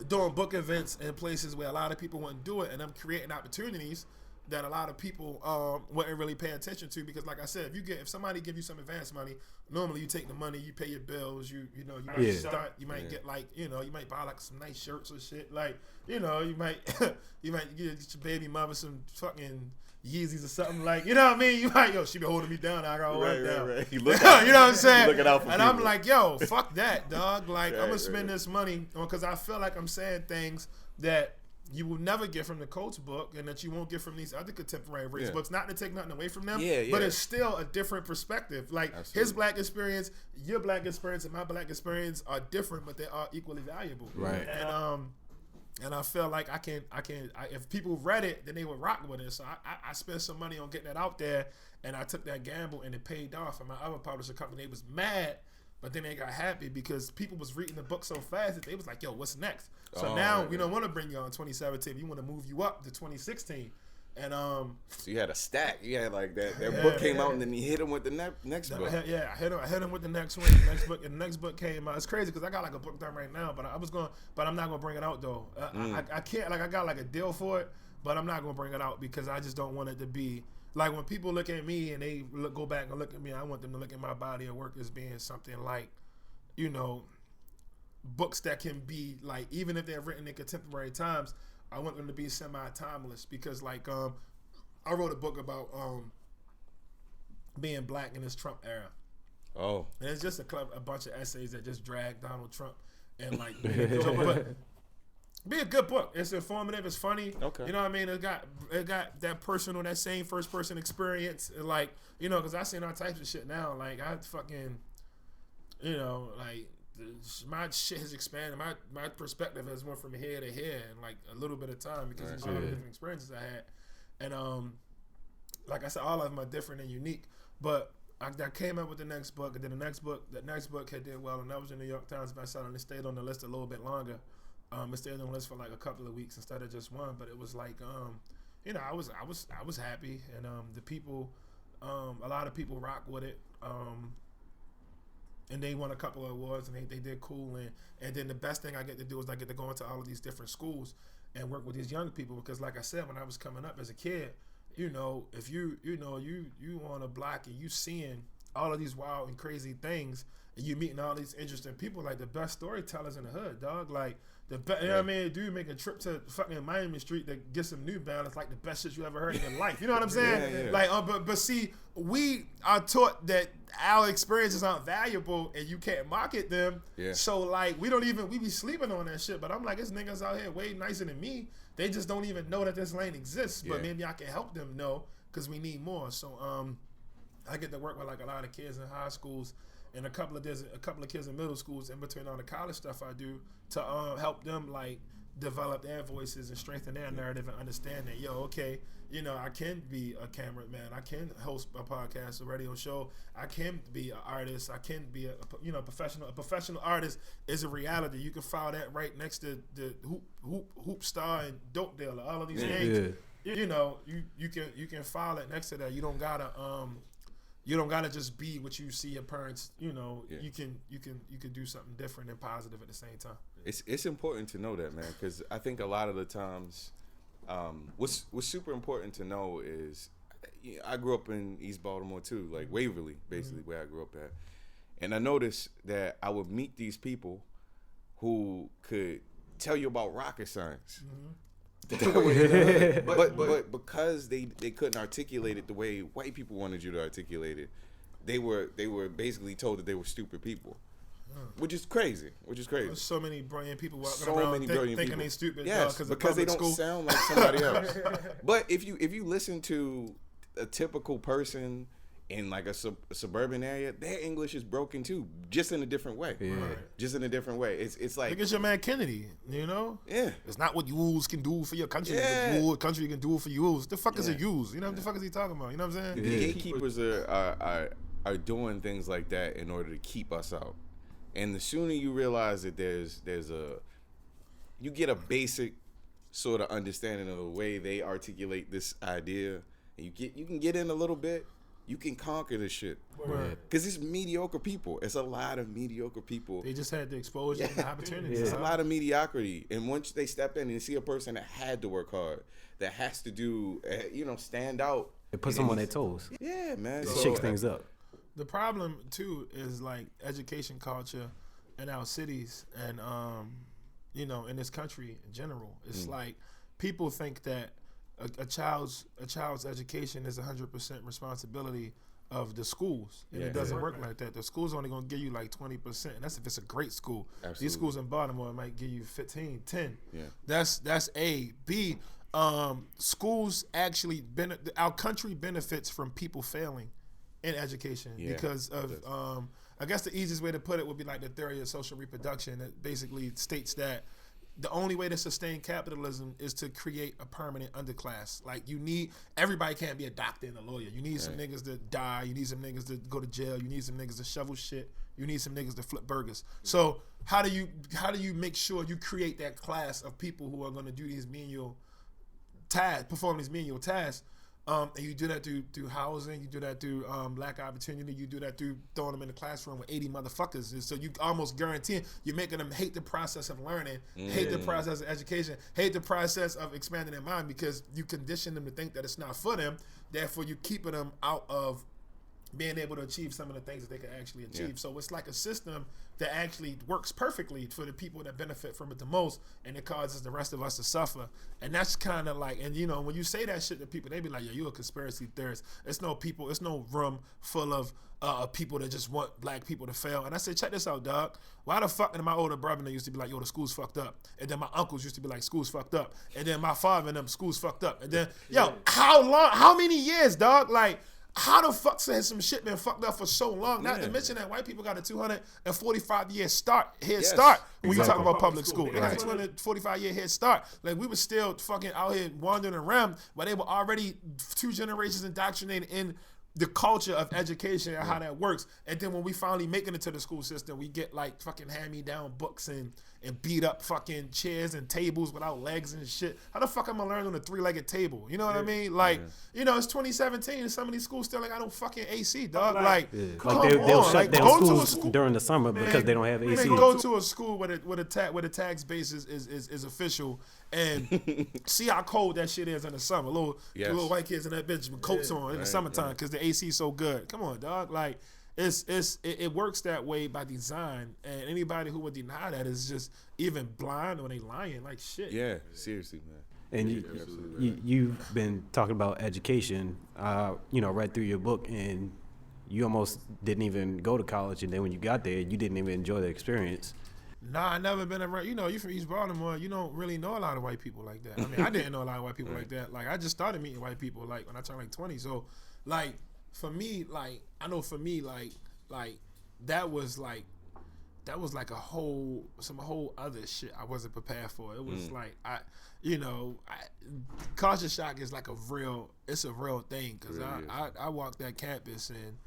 doing book events in places where a lot of people wouldn't do it, and I'm creating opportunities that a lot of people wouldn't really pay attention to, because like I said, if somebody give you some advance money, normally you take the money, you pay your bills, you might start, you might get like, you might buy like some nice shirts or shit, like, you might get your baby mother some fucking Yeezys or something, like, you know what I mean? You might, she be holding me down, I got hold down. Right. You know what I'm saying? Looking out for and people. I'm like, yo, fuck that, dog. Like, I'm gonna spend this money on, because I feel like I'm saying things that you will never get from the Coach book, and that you won't get from these other contemporary race books. Not to take nothing away from them, but it's still a different perspective. Like, his black experience, your black experience, and my black experience are different, but they are equally valuable. Right. And I feel like I can if people read it, then they would rock with it. So I spent some money on getting that out there, and I took that gamble, and it paid off. And my other publisher company, they was mad, but then they got happy because people was reading the book so fast that they was like, yo, what's next? So now we don't want to bring you on 2017. We want to move you up to 2016. And so you had a stack. You had like that book came out, and then you hit him with the next book. I hit him with the next one. The next book came out. It's crazy because I got like a book done right now, but I'm not gonna bring it out though. I can't, like, I got like a deal for it, but I'm not gonna bring it out because I just don't want it to be like, when people look at me and they go back and look at me, I want them to look at my body of work as being something like, books that can be like, even if they're written in contemporary times, I want them to be semi-timeless, because like I wrote a book about being black in this Trump era. Oh. And it's just a bunch of essays that just drag Donald Trump and like be a good book. It's informative, it's funny. Okay. You know what I mean? It got that personal, that same first person experience, and like, because I seen all types of shit now. Like, I fucking, like, my shit has expanded. My perspective has went from here to here in like a little bit of time, because of all the different experiences I had. And like I said, all of them are different and unique. But I came up with the next book, and then the next book had did well, and that was in the New York Times bestseller, and it stayed on the list a little bit longer. It stayed on the list for like a couple of weeks instead of just one. But it was like, I was happy, and the people, a lot of people rock with it. And they won a couple of awards, and they did cool. And then the best thing I get to do is I get to go into all of these different schools and work with these young people, because like I said, when I was coming up as a kid, if you on a block and you seeing all of these wild and crazy things, and you meeting all these interesting people, like the best storytellers in the hood, dog. Like you know what I mean? Dude, make a trip to fucking Miami Street to get some New Balance, like the best shit you ever heard in your life. You know what I'm saying? Like, but see, we are taught that our experiences aren't valuable and you can't market them. Yeah. So like, we be sleeping on that shit. But I'm like, there's niggas out here way nicer than me. They just don't even know that this lane exists. But maybe I can help them know, because we need more. So I get to work with like a lot of kids in high schools, and a couple of kids in middle schools, in between all the college stuff I do, to help them like develop their voices and strengthen their narrative, and understand that, I can be a cameraman, I can host a podcast, a radio show, I can be an artist, I can be a professional. A professional artist is a reality. You can file that right next to the hoop star and dope dealer, all of these things. Yeah. You can file it next to that. You don't gotta just be what you see your parents. You can do something different and positive at the same time. It's important to know that, man, because I think a lot of the times, what's super important to know is, I grew up in East Baltimore too, like Waverly, basically, where I grew up at, and I noticed that I would meet these people who could tell you about rocket science. But because they couldn't articulate it the way white people wanted you to articulate it, they were basically told that they were stupid people, which is crazy. There's so many brilliant people walking around thinking they stupid. Yes, because they don't sound like somebody else. But if you listen to a typical person in like a suburban area, their English is broken too, just in a different way. Yeah. Just in a different way. It's like, look at your man Kennedy, you know? Yeah. It's not what yous can do for your country. Yeah. It's what country can do for yous. The fuck is a yous? You know what the fuck is he talking about? You know what I'm saying? The gatekeepers are doing things like that in order to keep us out. And the sooner you realize that you get a basic sort of understanding of the way they articulate this idea, and you can get in a little bit, you can conquer this shit. Because it's mediocre people. It's a lot of mediocre people. They just had the exposure and the opportunities. It's a lot of mediocrity. And once they step in and see a person that had to work hard, that has to do, stand out. It puts them on their toes. Yeah, man. It shakes things up. The problem too is like education culture in our cities and in this country in general. It's like people think that a child's education is 100% responsibility of the schools, and it doesn't work like that. The school's only gonna give you like 20%, and that's if it's a great school. Absolutely. These schools in Baltimore might give you 15, 10. Yeah. That's A. B. Schools actually our country benefits from people failing in education because of I guess the easiest way to put it would be like the theory of social reproduction. It basically states that the only way to sustain capitalism is to create a permanent underclass. Like everybody can't be a doctor and a lawyer. You need some niggas to die. You need some niggas to go to jail. You need some niggas to shovel shit. You need some niggas to flip burgers. So how do you make sure you create that class of people who are going to do these menial tasks, perform these menial tasks? And you do that through housing, you do that through lack of opportunity, you do that through throwing them in the classroom with 80 motherfuckers. And so you almost guarantee you're making them hate the process of learning, hate the process of education, hate the process of expanding their mind because you condition them to think that it's not for them. Therefore, you keeping them out of being able to achieve some of the things that they can actually achieve. Yeah. So it's like a system that actually works perfectly for the people that benefit from it the most, and it causes the rest of us to suffer. And that's kind of like, and when you say that shit to people, they be like, yo, you a conspiracy theorist. It's no room full of people that just want black people to fail. And I said, check this out, dog. Why the fuck, and my older brother used to be like, yo, the school's fucked up. And then my uncles used to be like, school's fucked up. And then my father and them, school's fucked up. And then, how many years, dog? Like, how the fuck has some shit been fucked up for so long? Not to mention that white people got a 245-year head start when you talk about public school. They got a 245-year head start. Like, we were still fucking out here wandering around, but they were already 2 generations indoctrinated in the culture of education and how that works. And then when we finally make it into the school system, we get like fucking hand-me-down books and beat up fucking chairs and tables without legs and shit. How the fuck am I learning on a 3-legged table? You know what I mean? Like, it's 2017 and some of these schools still like, I don't fucking AC, dog. Like they'll shut down schools during the summer because they don't have AC. Go to a school where the tax base is official and see how cold that shit is in the summer. Little white kids in that bitch with coats on in the summertime because the AC is so good. Come on, dog. Like, it works that way by design, and anybody who would deny that is just even blind or they lying like shit. Yeah, seriously, man. And you've been talking about education, read through your book, and you almost didn't even go to college, and then when you got there, you didn't even enjoy the experience. Nah, I never been around. You from East Baltimore, you don't really know a lot of white people like that. I mean, I didn't know a lot of white people like that. Like, I just started meeting white people like when I turned like 20. So, like, for me, like, I know for me, like that was like a whole other shit I wasn't prepared for. It was like culture shock is like a real thing because I walked that campus and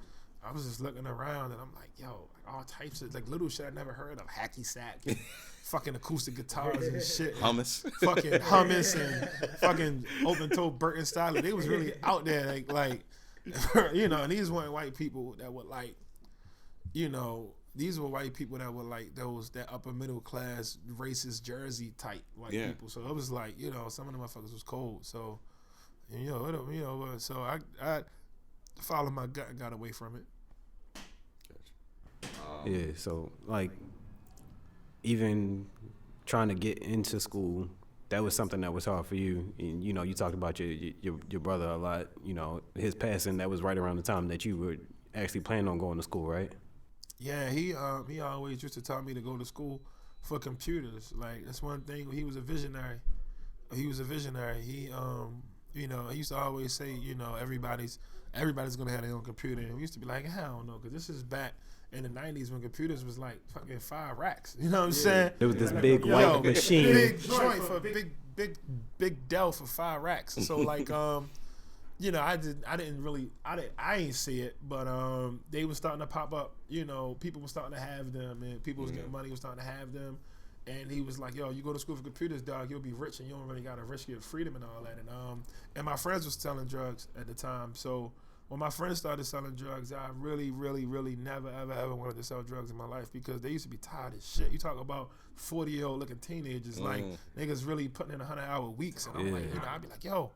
I was just looking around and I'm like, yo, all types of like little shit I never heard of, hacky sack, and fucking acoustic guitars and shit, fucking hummus and fucking open toe Birkenstock. They was really out there like. And these weren't white people that were like, these were white people that were like that upper middle class racist Jersey type white people. So it was like, some of the motherfuckers was cold. So, so I followed my gut and got away from it. So like, even trying to get into school, that was something that was hard for you. And, you talked about your brother a lot. His passing, that was right around the time that you were actually planning on going to school, right? Yeah, he always used to tell me to go to school for computers. Like, that's one thing. He was a visionary. He You know, he used to always say, you know, everybody's gonna have their own computer, and we used to be like, hell no, because this is back in the 90s when computers was like fucking 5 racks. You know what I'm saying? There was this big white machine. Big joint for big Dell for 5 racks. So like, you know, I ain't see it, but they was starting to pop up. You know, people were starting to have them, and people was getting money, was starting to have them. And he was like, yo, you go to school for computers, dog, you'll be rich, and you don't really got to risk your freedom and all that. And my friends was selling drugs at the time. So when my friends started selling drugs, I really, really, really never, ever wanted to sell drugs in my life, because they used to be tired as shit. You talk about 40-year-old looking teenagers, like niggas really putting in 100-hour weeks. And I'm like, you know, I'd be like, yo,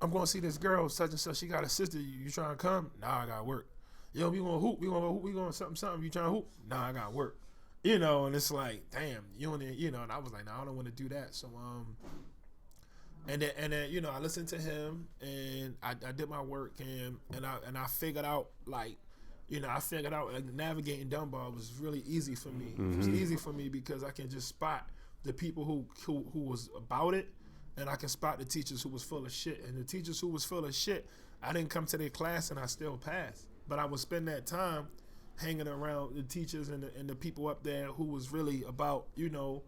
I'm going to see this girl, such and such. She got a sister. You trying to come? Nah, I got work. Yo, we going to hoop. We going to something. You trying to hoop? Nah, I got work. You know, and it's like, damn, you know, and I was like, no, I don't want to do that. So, and then, you know, I listened to him, and I did my work, and I figured out, like, you know, like, navigating Dunbar was really easy for me. It was easy for me because I can just spot the people who was about it, and I can spot the teachers who was full of shit. And the teachers who was full of shit, I didn't come to their class and I still passed. But I would spend that time hanging around the teachers and the people up there who was really about, you know,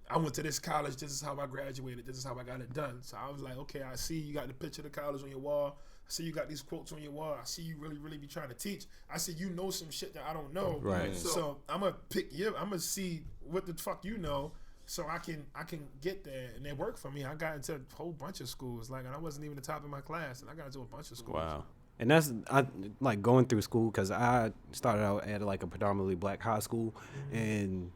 I went to this college, this is how I graduated, this is how I got it done. So I was like, okay, I see you got the picture of the college on your wall. I see you got these quotes on your wall. I see you really, really be trying to teach. I see you know some shit that I don't know. Right. So I'm going to pick you. I'm going to see what the fuck you know, so I can get there. And it worked for me. I got into a whole bunch of schools. Like, and I wasn't even the top of my class, and I got into a bunch of schools. Wow. And that's, like, going through school, because I started out at, like, a predominantly black high school, and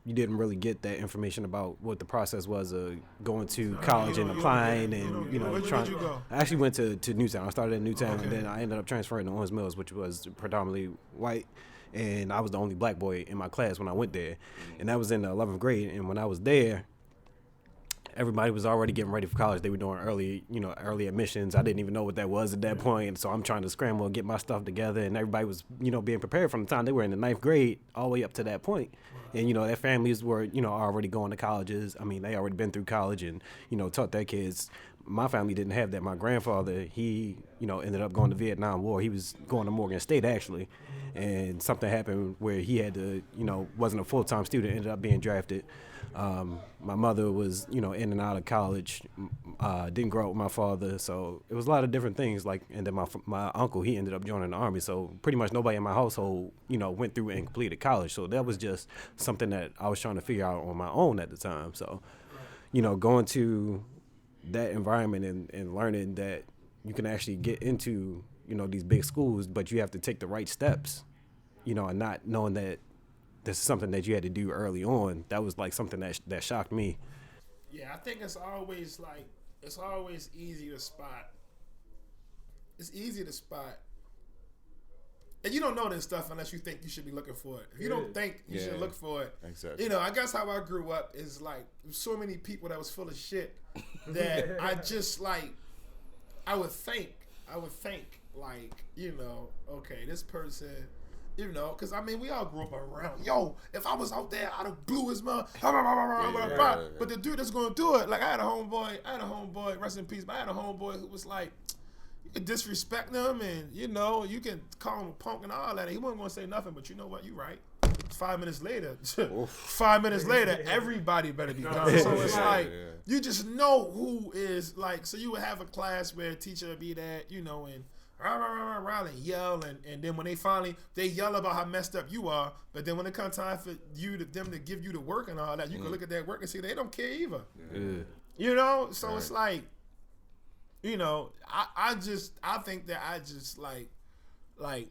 you didn't really get that information about what the process was of going to college and applying and, you know, trying. Where'd you go? I actually went to Newtown. I started in Newtown, and then I ended up transferring to Owens Mills, which was predominantly white, and I was the only black boy in my class when I went there, and that was in the 11th grade. And when I was there, everybody was already getting ready for college. They were doing early admissions. I didn't even know what that was at that point. So I'm trying to scramble and get my stuff together. And everybody was, you know, being prepared from the time they were in the 9th grade all the way up to that point. And, you know, their families were, you know, already going to colleges. I mean, they already been through college and, you know, taught their kids. My family didn't have that. My grandfather, he, you know, ended up going to Vietnam War. He was going to Morgan State, actually. And something happened where he had to, you know, wasn't a full-time student, ended up being drafted. My mother was, you know, in and out of college, didn't grow up with my father, so it was a lot of different things. Like, and then my uncle, he ended up joining the Army, so pretty much nobody in my household, you know, went through and completed college. So that was just something that I was trying to figure out on my own at the time. So, you know, going to that environment and learning that you can actually get into, you know, these big schools, but you have to take the right steps, you know, and not knowing that this is something that you had to do early on. That was like something that shocked me. Yeah, I think it's always easy to spot. It's easy to spot. And you don't know this stuff unless you think you should be looking for it. If you don't think you should look for it. Exactly. You know, I guess how I grew up is like so many people that was full of shit that I just like, I would think like, you know, okay, this person, you know, because I mean, we all grew up around. Yo, if I was out there, I'd have blew his mouth. But the dude that's gonna do it, like I had a homeboy, rest in peace. But I had a homeboy who was like, you can disrespect them, and you know, you can call him a punk and all that. And he wasn't gonna say nothing, but you know what? You right. 5 minutes later, everybody better be gone. So it's like you just know who is like. So you would have a class where a teacher would be there, you know, and and yell, and then when they yell about how messed up you are, but then when it comes time for them to give you the work and all that, you can look at that work and see they don't care either. You know, so it's like, you know, I think that I just like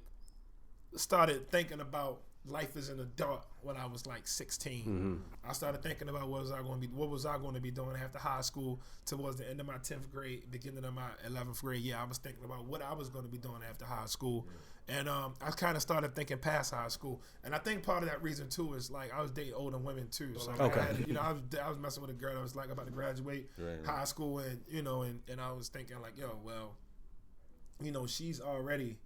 started thinking about life as an adult when I was like 16. I started thinking about what was I going to be doing after high school. Towards the end of my 10th grade, beginning of my 11th grade year, I was thinking about what I was going to be doing after high school. And I kind of started thinking past high school. And I think part of that reason too is like I was dating older women too. So like I had, you know, I was messing with a girl that was like about to graduate high school, and you know, and I was thinking like, yo, well, you know, she's already,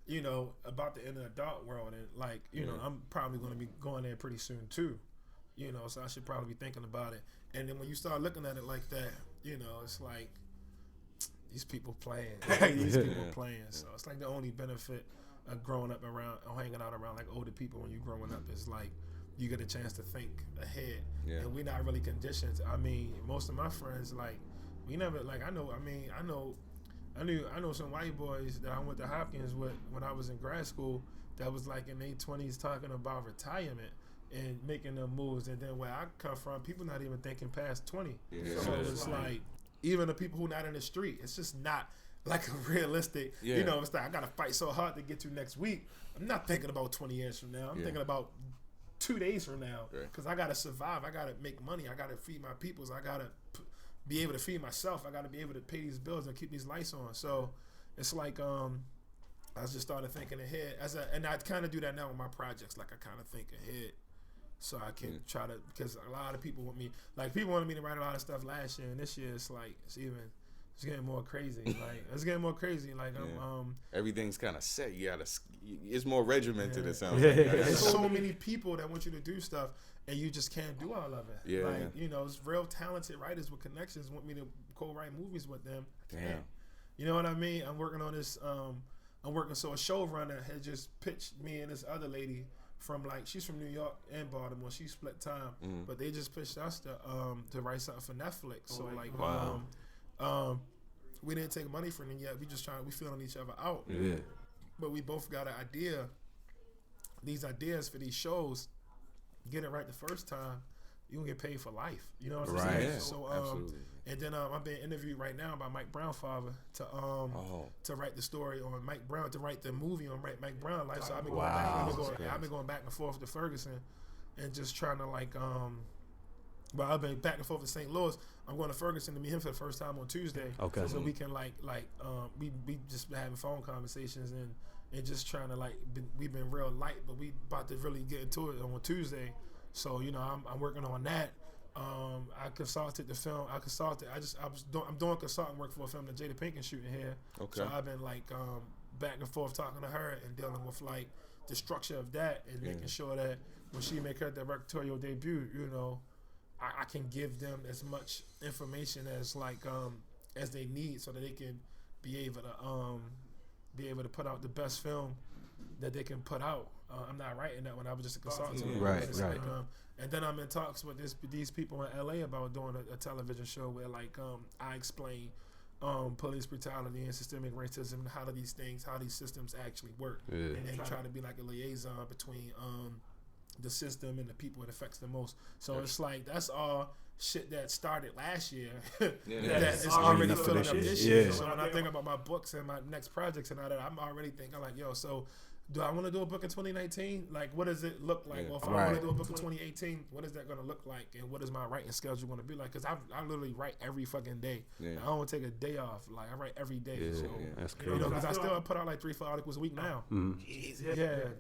you know, about to enter the adult world, and like, you know, I'm probably going to be going there pretty soon too, you know, so I should probably be thinking about it. And then when you start looking at it like that, you know, it's like, these people playing. Like, these people playing. So it's like the only benefit of growing up around or hanging out around like older people when you're growing up is like you get a chance to think ahead. Yeah. And we're not really conditioned. I mean, most of my friends, like, we never, like, I know some white boys that I went to Hopkins with when I was in grad school that was like in their 20s talking about retirement and making them moves. And then where I come from, people not even thinking past 20. Yeah. So it's like, even the people who not in the street, it's just not like a realistic, you know, it's like I got to fight so hard to get to next week. I'm not thinking about 20 years from now. I'm thinking about 2 days from now, because I got to survive. I got to make money. I got to feed my peoples. I got to be able to feed myself. I got to be able to pay these bills and keep these lights on. So it's like I just started thinking ahead and I kind of do that now with my projects. Like I kind of think ahead, so I can try to, because a lot of people want me, like people wanted me to write a lot of stuff last year, and this year it's like it's getting more crazy. Like it's getting more crazy. Like everything's kind of set. You gotta. It's more regimented. It sounds like. There's so many people that want you to do stuff, and you just can't do all of it. Yeah. Like you know, it's real talented writers with connections want me to co-write movies with them. Damn. You know what I mean? I'm working on this. So a showrunner had just pitched me and this other lady from like she's from New York and Baltimore. She split time, but they just pitched us to write something for Netflix. So like we didn't take money from them yet. We feeling each other out. Yeah. But we both got an idea. These ideas for these shows, get it right the first time, you gonna get paid for life. You know what I'm saying? Yeah. So absolutely. And then I'm being interviewed right now by Mike Brown's father to write the story on Mike Brown, to write the movie on Mike Brown life. So I've been going back and forth to Ferguson and just trying to like but I've been back and forth to St. Louis. I'm going to Ferguson to meet him for the first time on Tuesday. Okay. So we can we just been having phone conversations and just trying to we've been real light, but we about to really get into it on Tuesday. So you know I'm working on that. I consulted the film. I'm doing consulting work for a film that Jada Pinkett shooting here. Okay. So I've been back and forth talking to her and dealing with the structure of that and making sure that when she make her directorial debut, you know, I can give them as much information as they need so that they can be able to put out the best film that they can put out. I'm not writing that one. I was just a consultant. Right. And then I'm in talks with these people in LA about doing a television show where I explain police brutality and systemic racism and how these systems actually work. Yeah. And try to be like a liaison between the system and the people it affects the most. So it's like that's all shit that started last year that is already filling up this year. So when I think about my books and my next projects and all that, I'm already thinking so do I want to do a book in 2019? Like, what does it look like? Well, if I want to do a book in 2018, what is that going to look like? And what is my writing schedule going to be like? Because I literally write every fucking day. Yeah. I don't take a day off. Like, I write every day. Yeah, so, that's crazy. You know, because I still put out 3-4 articles a week now. Mm-hmm.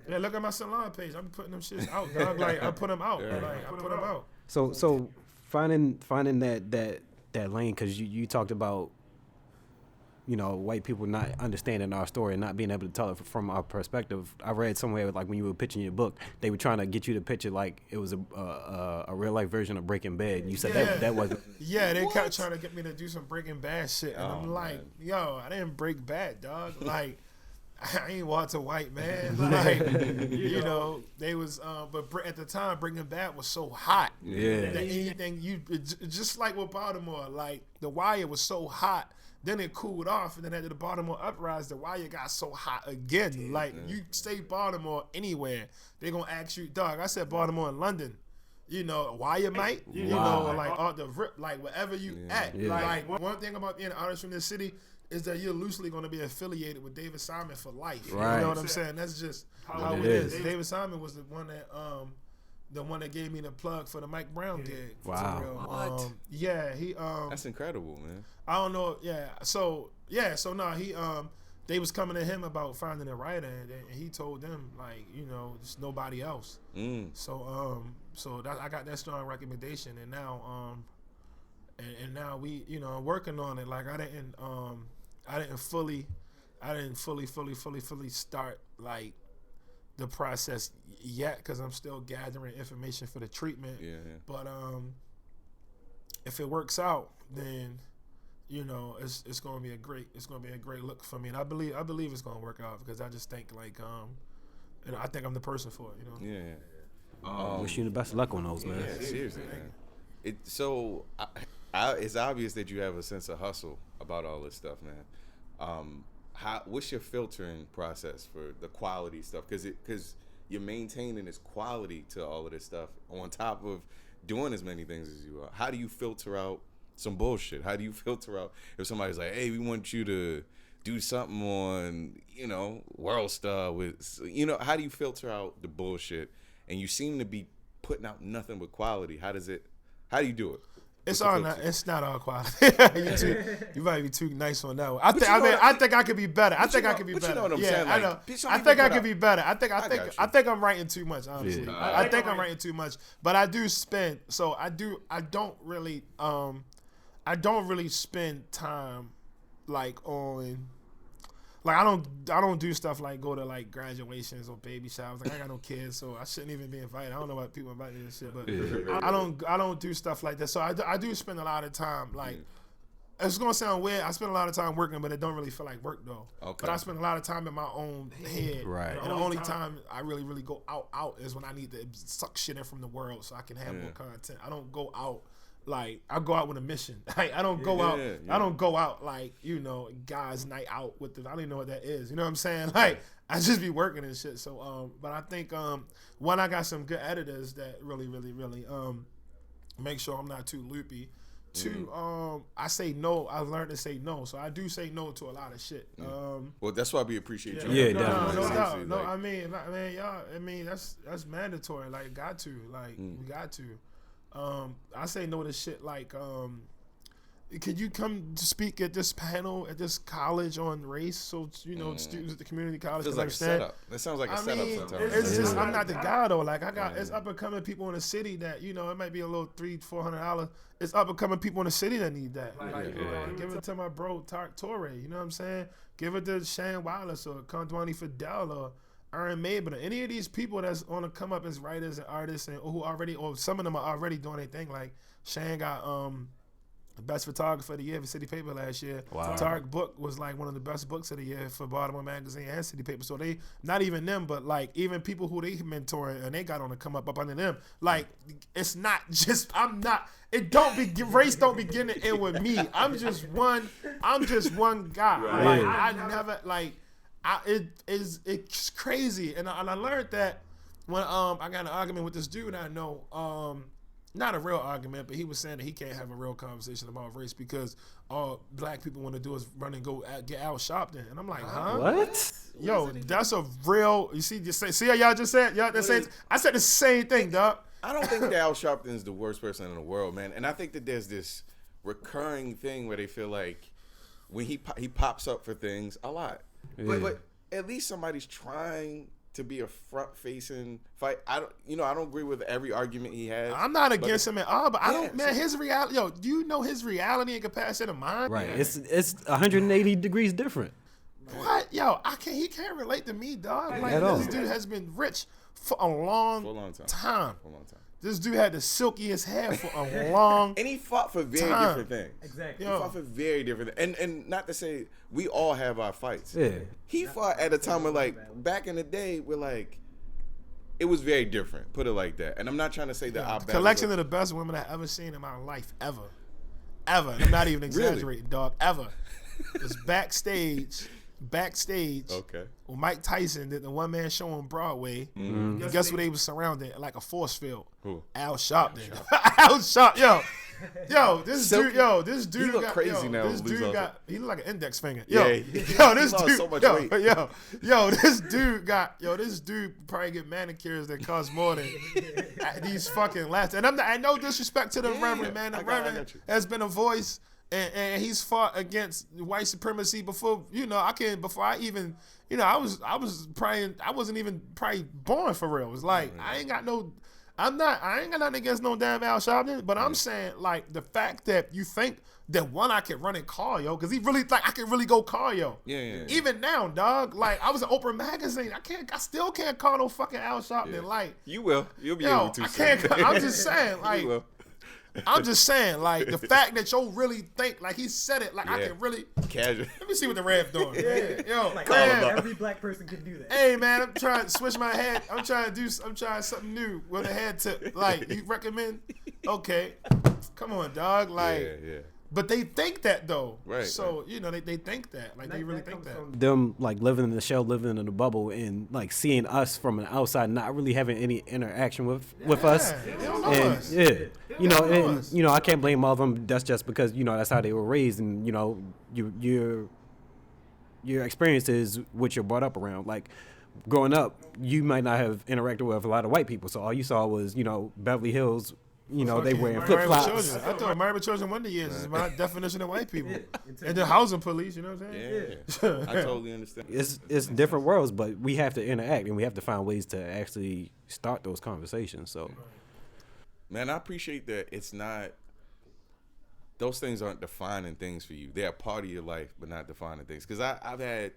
Yeah, look at my salon page. I'm putting them shits out, dog. Like, I put them out. Yeah. I put them out. So finding that lane, because you talked about, you know, white people not understanding our story and not being able to tell it from our perspective. I read somewhere when you were pitching your book, they were trying to get you to pitch it like it was a real life version of Breaking Bad. And you said that wasn't. Yeah, they kept trying to get me to do some Breaking Bad shit, and I'm like, yo, I didn't break bad, dog. Like, I ain't Walter White, man. Like, you know, they was, but at the time, Breaking Bad was so hot. Yeah. That anything just like with Baltimore, like The Wire was so hot. Then it cooled off, and then after the Baltimore uprising, The Wire got so hot again. You say Baltimore anywhere, they gonna ask you, dog. I said Baltimore and London, you know, Wire might, you know, or all the rip, wherever you at. Yeah. Like one thing about being an artist from this city is that you're loosely gonna be affiliated with David Simon for life. Right. You know what I'm saying? That's just how it is. David Simon was the one that gave me the plug for the Mike Brown gig. Wow. What? Yeah, he that's incredible, man. I don't know. Yeah. So he they was coming to him about finding a writer, and he told them you know, there's nobody else. So that I got that strong recommendation, and now and now we, you know, working on it. Like I didn't fully start the process yet because I'm still gathering information for the treatment. Yeah. But if it works out, then you know, it's gonna be a great look for me, and I believe it's gonna work out because I just think like you know, I think I'm the person for it, you know. Yeah. Wish you the best of luck on those, man. Yeah, seriously, man. It's obvious that you have a sense of hustle about all this stuff, man. What's your filtering process for the quality stuff? Because you're maintaining this quality to all of this stuff on top of doing as many things as you are. How do you filter out some bullshit? How do you filter out if somebody's like, hey, we want you to do something on, you know, World Star with, you know, how do you filter out the bullshit? And you seem to be putting out nothing but quality. How do you do it? It's not all quality. You might be too nice on that one. I think I could be better. I think I could be better. You know what I'm saying? I know. I think I could be better. I think I'm writing too much, honestly. Yeah. I think I'm writing too much. But I do spend, so I don't really spend time like on, like I don't do stuff like go to like graduations or baby showers. Like I got no kids, so I shouldn't even be invited. I don't know why people invite me to this shit, but I don't do stuff like that. So I do spend a lot of time like. It's gonna sound weird. I spend a lot of time working, but it don't really feel like work though. Okay. But I spend a lot of time in my own head. Right. And the only time I really go out is when I need to suck shit in from the world so I can have more content. I don't go out. Like I go out with a mission. Like I don't go out. I don't go out like, you know, guys' night out with the. I don't even know what that is. You know what I'm saying? Like I just be working and shit. So but I think one, I got some good editors that really make sure I'm not too loopy. Two, I say no. I learned to say no, so I do say no to a lot of shit. Well, that's why we appreciate you. Yeah, no definitely. doubt. No, I mean, y'all. I mean, that's mandatory. Like, got to. Like, we got to. I say no to shit like, could you come to speak at this panel at this college on race? So you know, students at the community college can understand. That sounds like a setup sometimes. It's just I'm not the guy though. Like I got it's up and coming people in the city that, you know, it might be a little $300-400. It's up and coming people in the city that need that. Give it to my bro Torre. You know what I'm saying? Give it to Shane Wallace or Condwani Fidel or Aaron Mabin, or any of these people that's on to come up as writers and artists and who already, or some of them are already doing their thing. Like Shane got the best photographer of the year for City Paper last year. Wow. Tarek book was like one of the best books of the year for Baltimore Magazine and City Paper. So they, not even them, but like even people who they mentoring and they got on to come up under them. Like it's not just, I'm not, it don't be, race don't begin to end with me. I'm just one guy. Right. Like I never like. It's crazy, and I learned that when I got in an argument with this dude I know, not a real argument, but he was saying that he can't have a real conversation about race because all black people want to do is run and go get Al Sharpton, and I'm like, huh? What? Yo, that's a real. You see, see how y'all just said? Y'all just said. I said the same thing, dog. I don't think that Al Sharpton is the worst person in the world, man, and I think that there's this recurring thing where they feel like when he pops up for things a lot. Yeah. But at least somebody's trying to be a front-facing fight. I don't agree with every argument he has. I'm not against him at all, but I don't. Man, his reality. Yo, do you know his reality in comparison to mine? Right. It's 180 degrees different. What? Yo, he can't relate to me, dog. Like At all. This dude has been rich for a long time. This dude had the silkiest hair for a long and he fought for very time. different things. Exactly. He fought for very different things. And not to say we all have our fights. Yeah. He fought at a time where, like, back in the day, where, like, it was very different. Put it like that. And I'm not trying to say that the collection of the best women I've ever seen in my life, ever. And I'm not even exaggerating, dog. Ever. It's backstage. Okay. Well, Mike Tyson did the one-man show on Broadway. Mm-hmm. Guess what they was surrounded? Like a force field. Who? Al Sharpton. Al Sharpton. This dude he look got crazy now. This dude got, he look like an index finger. This dude so much weight. This dude probably get manicures that cost more than these fucking last. And I no disrespect to the Reverend, man. The Reverend has been a voice. And he's fought against white supremacy before, before I even, I wasn't even probably born for real. It was like, I ain't got nothing against no damn Al Sharpton, but I'm saying, like, the fact that you think that one I can run and call, yo, because he really, like, I can really go call, yo. Yeah. Even now, dog, like, I was in Oprah Magazine. I still can't call no fucking Al Sharpton. Yeah. Like, you will. You'll be able to. I'm just saying, like, you will. I'm just saying, like, the fact that you really think, like, he said it, like, I Yeah. can really. Casual. Let me see what the Rev doing. Yo, Like, Rev. every black person can do that. Hey, man, I'm trying to switch my head. I'm trying something new with a head tip. Like, you recommend? Okay. Come on, dog. Like, Yeah. but they think that, though. Right. So, you know, they think that. Like, they really think that. Them like living in the shell, living in the bubble, and like seeing us from an outside, not really having any interaction with us. They don't know And us. yeah, you know, don't know and us. you know, I can't blame all of them. That's just because you know that's how they were raised, and you know, your experience is what you're brought up around. Like growing up, you might not have interacted with a lot of white people, so all you saw was you know Beverly Hills. You know, they wearing flip flops. I thought Married with Children Wonder Years is my definition of white people. And the housing police, you know what I'm saying? Yeah. I totally understand. It's different worlds, but we have to interact and we have to find ways to actually start those conversations. So, Man, I appreciate that it's not, those things aren't defining things for you. They're a part of your life, but not defining things. Because I've had,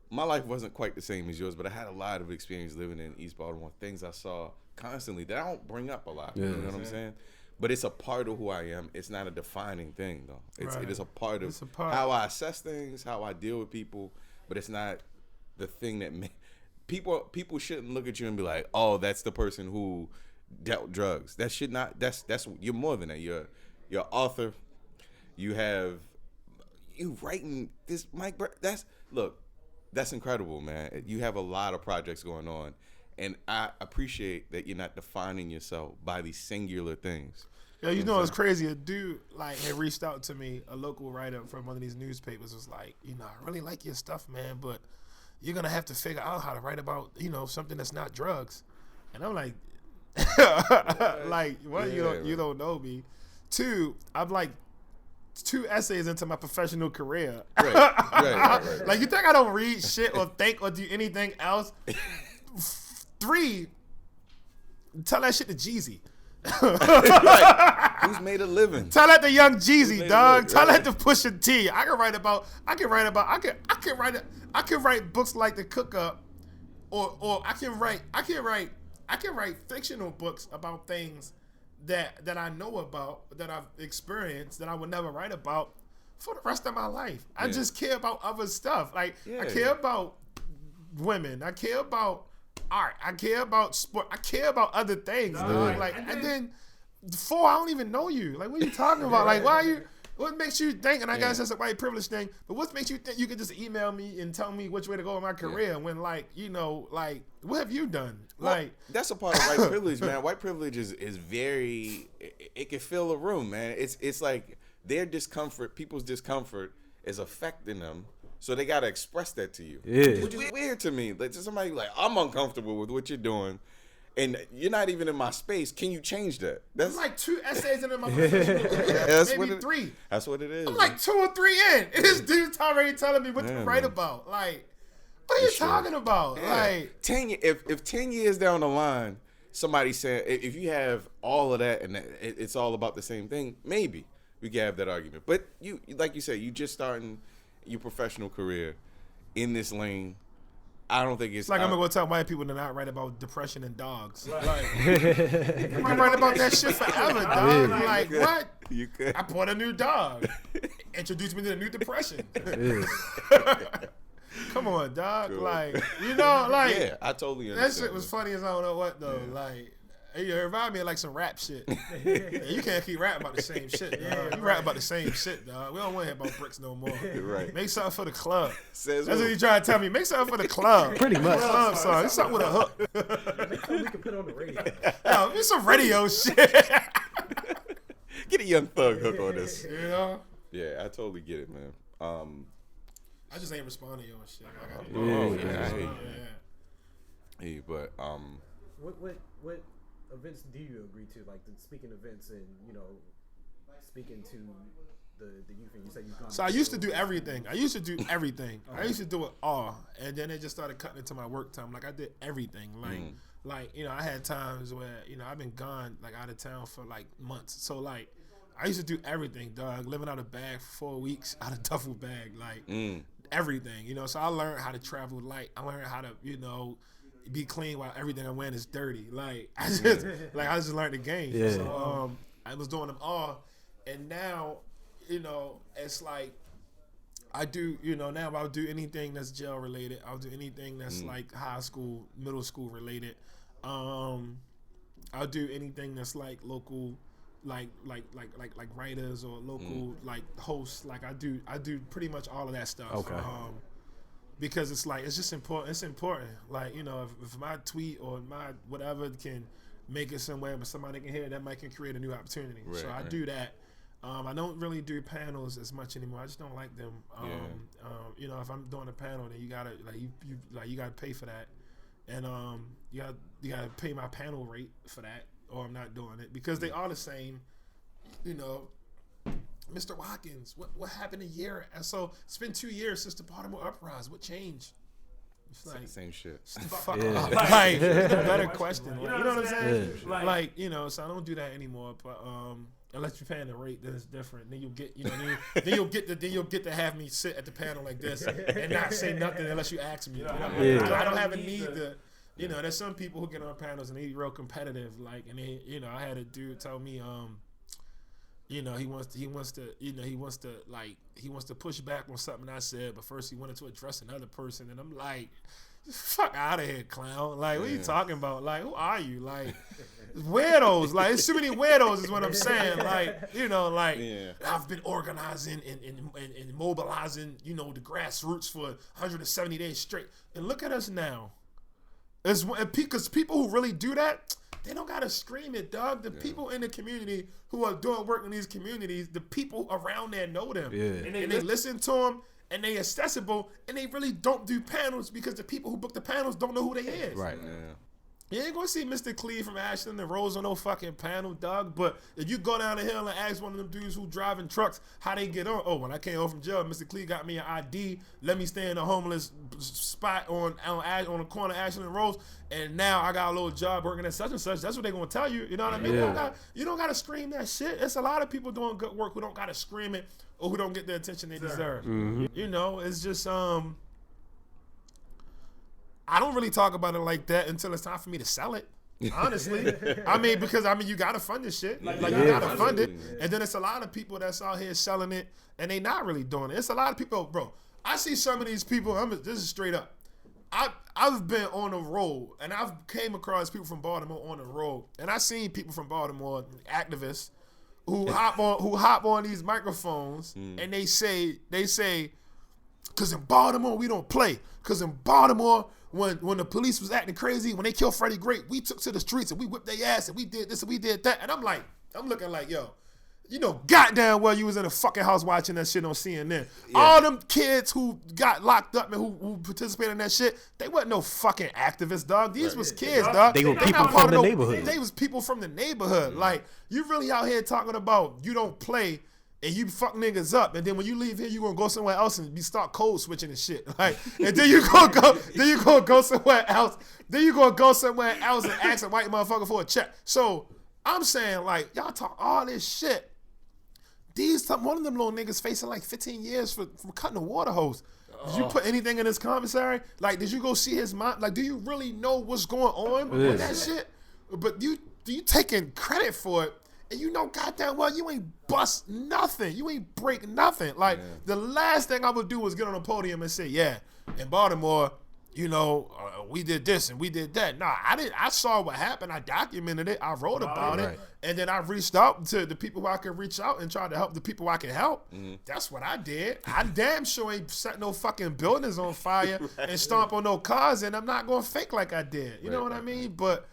my life wasn't quite the same as yours, but I had a lot of experience living in East Baltimore, things I saw constantly that I don't bring up a lot. Yeah. You know what I'm saying? But it's a part of who I am. It's not a defining thing, though. It is a part of how I assess things, how I deal with people, but it's not the thing that people shouldn't look at you and be like, oh, that's the person who dealt drugs. That should not. That's you're more than that. You're author. You writing this, Mike. That's incredible, man. You have a lot of projects going on, and I appreciate that you're not defining yourself by these singular things. Yeah, you know it's crazy. A dude like had reached out to me, a local writer from one of these newspapers was like, you know, I really like your stuff, man, but you're gonna have to figure out how to write about, you know, something that's not drugs. And I'm like, like, one, you don't know me. Two, I'm like 2 essays into my professional career. Right. Like, you think I don't read shit or think or do anything else? 3, tell that shit to Jeezy. Right. Who's made a living? Tell that to Young Jeezy, dog. Tell right. that to Pusha T. I can write books like The Cook Up, or I can write fictional books about things that I know about, that I've experienced, that I would never write about for the rest of my life. I just care about other stuff. Like, I care about women. I care about art. I care about sport. I care about other things. Like, and then 4, I don't even know you. Like, what are you talking about? Like, why are you? What makes you think? And I guess that's a white privilege thing. But what makes you think you could just email me and tell me which way to go in my career when, like, you know, like, what have you done? Well, like, that's a part of white privilege, man. White privilege is very. It can fill a room, man. It's like their discomfort, people's discomfort, is affecting them. So they gotta express that to you, which is weird to me. Like, somebody like, I'm uncomfortable with what you're doing, and you're not even in my space. Can you change that? That's like 2 essays into my professional career, maybe 3. That's what it is. I'm like 2 or 3 in. And this dude's already telling me what to write about. Like, what are you talking about? Yeah. Like, 10 if 10 years down the line, somebody said, if you have all of that and it's all about the same thing, maybe we can have that argument. But you, like you said, you just starting your professional career in this lane. I don't think it's like I'm gonna go tell white people to not write about depression and dogs. Like, I can write about that shit forever, dog. Like, what? You could. I bought a new dog. Introduced me to the new depression. Come on, dog. Cool. Like, you know, like, Yeah, I totally that understand. shit was funny as I don't know what though. Like, it remind me of like some rap shit. You can't keep rapping about the same shit, dog. You rap about the same shit, dog. We don't want to hear about bricks no more. Right. Make something for the club. Says That's who? what you trying to tell me. Make something for the club. Pretty much. Club song. It's something with a hook. we can put on the radio. Yo, it's some radio shit. Get a Young Thug hook on this. You know? Yeah, I totally get it, man. I just ain't responding to your shit. I gotta I hear you. Hey, but What events do you agree to? Like the speaking events and speaking to the youth. And you said you've gone. So I used to do everything. I used to do everything. I used to do it all, and then it just started cutting into my work time. Like I did everything. Like I had times where I've been gone like out of town for like months. So like I used to do everything, dog. Living out of bag for 4 weeks, out of duffel bag, like everything. So I learned how to travel light. I learned how to be clean while everything I'm wearing is dirty. Like I just learned the game. Yeah. So I was doing them all, and now, you know, it's like I do, you know, now I'll do anything that's jail related. I'll do anything that's like high school, middle school related. I'll do anything that's like local, like writers or local like hosts. Like I do pretty much all of that stuff. Okay. Because it's like it's just important. It's important. Like, you know, if my tweet or my whatever can make it somewhere, but somebody can hear it, that might can create a new opportunity. Right, so I do that. I don't really do panels as much anymore. I just don't like them. You know, if I'm doing a panel, then you gotta you gotta pay for that, and you gotta pay my panel rate for that, or I'm not doing it because they are the same. You know, Mr. Watkins, what happened a year? And so it's been 2 years since the Baltimore uprising. What changed? It's like same shit. Fuck off. Like, better question. You know what I'm saying? Yeah. Like, you know, so I don't do that anymore. But unless you're paying the rate, then it's different. Then you'll get, you know, then you'll get to have me sit at the panel like this and not say nothing unless you ask me. You know? I don't have a need to. You know, there's some people who get on panels and they real competitive. Like, and they, you know, I had a dude tell me, you know, he wants to push back on something I said, but first he wanted to address another person, and I'm like, fuck out of here, clown. Like, what are you talking about? Like, who are you? Like, weirdos. Like, there's too many weirdos is what I'm saying. Like, you know, like, I've been organizing and mobilizing, you know, the grassroots for 170 days straight. And look at us now. Because people who really do that, they don't gotta scream it, dog. The people in the community who are doing work in these communities, the people around there know them. Yeah. And they listen to them, and they accessible, and they really don't do panels because the people who book the panels don't know who they is. Right. Yeah. You ain't gonna see Mr. Cleve from Ashland and Rose on no fucking panel, dog. But if you go down the hill and ask one of them dudes who driving trucks how they get on, oh, when I came home from jail, Mr. Cleve got me an ID, let me stay in a homeless spot on the corner of Ashland and Rose, and now I got a little job working at such and such. That's what they gonna tell you. You know what I mean? Yeah. You don't gotta scream that shit. It's a lot of people doing good work who don't gotta scream it or who don't get the attention they deserve. Mm-hmm. You know, it's just I don't really talk about it like that until it's time for me to sell it. Honestly, I mean, because you gotta fund this shit. Like you gotta fund it, and then it's a lot of people that's out here selling it, and they not really doing it. It's a lot of people, bro. I see some of these people. This is straight up. I've been on the road, and I've came across people from Baltimore on the road, and I seen people from Baltimore, activists, who hop on these microphones, and they say, because in Baltimore we don't play, because in Baltimore. When the police was acting crazy, when they killed Freddie Gray, we took to the streets and we whipped their ass and we did this and we did that. And I'm looking like, yo, you know, goddamn well you was in a fucking house watching that shit on CNN. Yeah. All them kids who got locked up and who participated in that shit, they wasn't no fucking activists, dog. These was kids, dog. They were people from the neighborhood. They was people from the neighborhood. Like, you really out here talking about you don't play and you fuck niggas up, and then when you leave here, you gonna go somewhere else and start code switching and shit. Like, and then you gonna go somewhere else. Then you gonna go somewhere else and ask a white motherfucker for a check. So I'm saying, like, y'all talk all this shit. One of them little niggas facing like 15 years for cutting a water hose. Did you put anything in his commissary? Like, did you go see his mom? Like, do you really know what's going on with that shit? But you taking credit for it? And you know goddamn well you ain't bust nothing. You ain't break nothing. Like, the last thing I would do was get on a podium and say, yeah, in Baltimore, you know, we did this and we did that. Nah, I didn't. I saw what happened. I documented it. I wrote about it. And then I reached out to the people who I could reach out and try to help the people I can help. Mm-hmm. That's what I did. I damn sure ain't set no fucking buildings on fire and stomp on no cars, and I'm not going to fake like I did. You know what I mean? But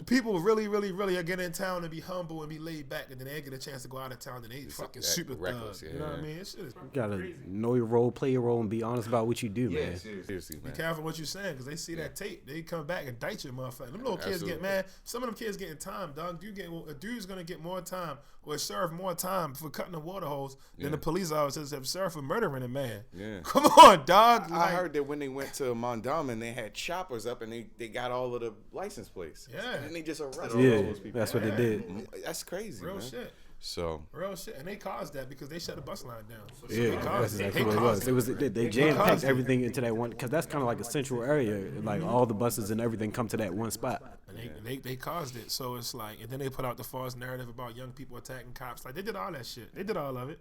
people really, really, really are getting in town and be humble and be laid back, and then they get a chance to go out of town and they fucking super reckless. You know what I mean? It's just you gotta know your role, play your role, and be honest about what you do, man. Seriously, man. Be careful what you're saying, because they see that tape, they come back and indict your motherfucker. Them little kids get mad. Some of them kids getting time, dog. A dude's gonna get more time or serve more time for cutting the water hose than the police officers have served for murdering a man. Yeah. Come on, dog. I heard that when they went to Mondawmin, they had choppers up and they got all of the license plates. Yeah. And they just arrested all those people. That's what they did. That's crazy, Real man. shit. So real shit, and they caused that because they shut the bus line down. So Yeah, that's exactly what it was. It was they jam packed everything into that one because that's kind of like a central area. Like all the buses and everything come to that one spot. And they caused it. So it's like, and then they put out the false narrative about young people attacking cops. Like they did all that shit. They did all of it.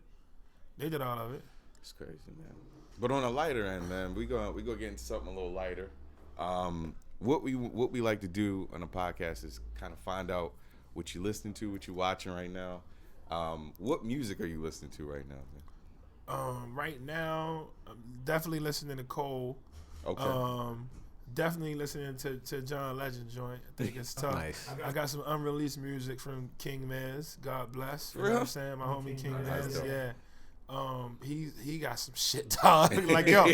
It's crazy, man. But on a lighter end, man, we go get into something a little lighter. What we like to do on a podcast is kind of find out what you listening to, what you watching right now. What music are you listening to right now, man? Right now, I'm definitely listening to Cole. Okay. Definitely listening to John Legend joint. I think it's tough. Nice. I got some unreleased music from King Mez. God bless. You For know real? what I'm saying? My homie King That's Mez. dope. Yeah. He got some shit, dog. Like, yo,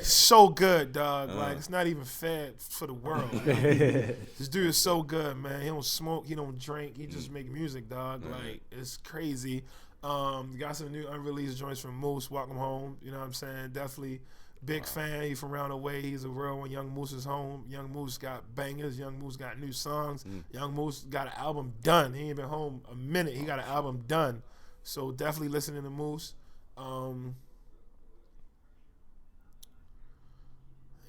so good, dog. Like, it's not even fair for the world. This dude is so good, man. He don't smoke, he don't drink, he just make music, dog. Like, it's crazy. Got some new unreleased joints from Moose. Welcome home. You know what I'm saying? Definitely big fan. He from around the way. He's a real one. Young Moose is home. Young Moose got bangers. Young Moose got new songs. Young Moose got an album done. He ain't been home a minute. He got an album done. So definitely listening to Moose.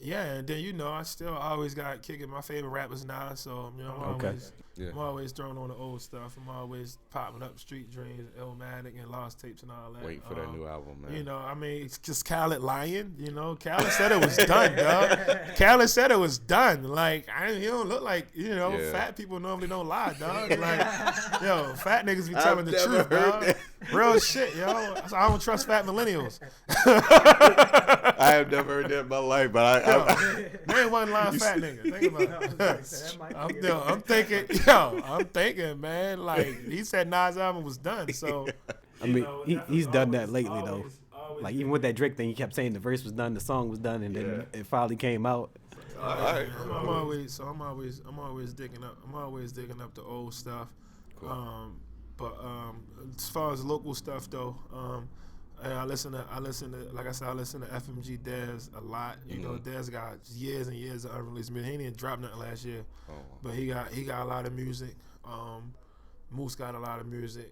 Yeah, and then I still always got kicking my favorite rappers now. So I'm always throwing on the old stuff. I'm always popping up Street Dreams, Illmatic, and Lost Tapes and all that. Waiting for that new album, man. It's just Khaled lying. Khaled said it was done, dog. Khaled said it was done. Like, he don't look like, fat people normally don't lie, dog. Like, fat niggas be telling the truth, dog. Real shit, yo. So I don't trust fat millennials. I have never heard that in my life, but there ain't one lying fat nigga. Think about it. I'm thinking, man. Like, he said Nas' album was done, so. I mean, he's done that lately though. Like even with that Drake thing, he kept saying the verse was done, the song was done, and then it finally came out. All right. I'm always digging up the old stuff. Cool. But as far as local stuff though, I listen to like I said, I listen to FMG Dez a lot. Dez got years and years of unreleased music. He didn't drop nothing last year, but he got a lot of music. Moose got a lot of music.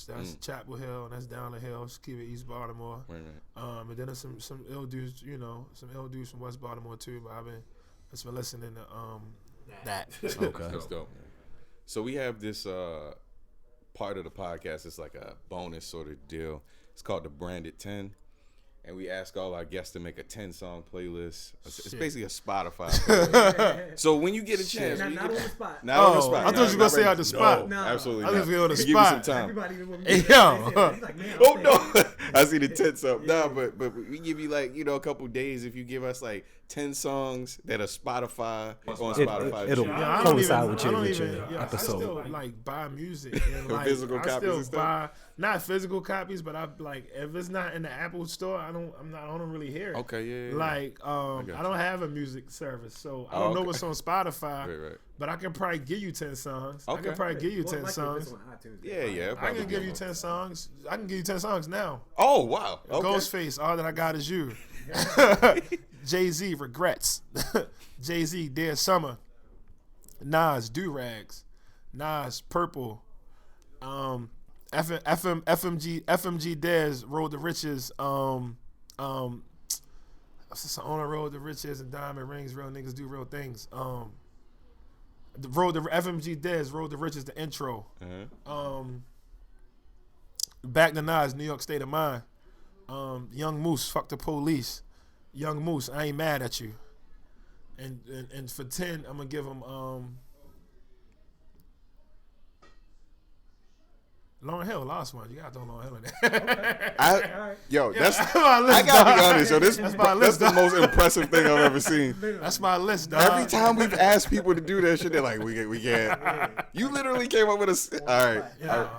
That's Chapel Hill and that's down the hill. Just keep it East Baltimore. Right. And then there's some ill dudes, some ill dudes from West Baltimore too. But I've been listening to that. Okay. That's dope. So we have this part of the podcast. It's like a bonus sort of deal. It's called the Branded 10. And we ask all our guests to make a 10-song playlist. It's basically a Spotify playlist. So when you get a chance. Not on the spot. Not on the spot. I thought you were going to say out the spot. No, absolutely I was not. going to We the give you some spot. time. Everybody even when Hey, he's yo. like, man, Oh, no. I see the 10 something. No, but we give you a couple days if you give us 10 songs that are Spotify on Spotify. It'll Yeah, coincide with your I episode. still buy music and Physical I copies still and stuff? buy not physical copies, but I if it's not in the Apple store, I don't really hear it. Okay, yeah. I don't have a music service, so I don't know what's on Spotify. Right. But I can probably give you 10 songs. I Okay. can probably give you 10 songs. Yeah. I can give you 10 songs. I can give you 10 songs now. Oh, wow. Okay. Ghostface, All That I Got Is You. Jay-Z, Regrets. Jay-Z, Dear Summer. Nas, Do Rags. Nas, Purple. FMG Dez, Road to Riches. On a Road to Riches and Diamond Rings, Real Niggas Do Real Things. The Road to FMG Dez, Road to Riches, the intro. Back to Nas, New York State of Mind. Young Moose, Fuck the Police. Young Moose, I Ain't Mad at You. And for 10, I'm gonna give him Lauryn Hill, last one. You gotta throw Lauryn Hill in there. That's my list. I gotta be honest, yo. That's the most impressive thing I've ever seen. That's my list, dog. Every time we've asked people to do that shit, they're like, we can't. You literally came up with a. All right.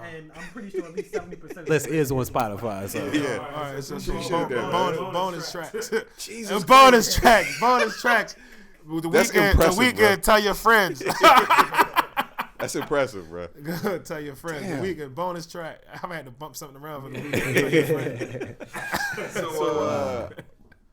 And I'm pretty sure at least 70% of List is on Spotify. So Yeah. All right, so should've done that. bonus tracks. Jesus. Bonus tracks. That's impressive, The weekend, bro. tell your friends. That's impressive, bro. Tell your friends. Damn. The weekend bonus track. I might have to bump something around for the weekend. Tell your friends. So,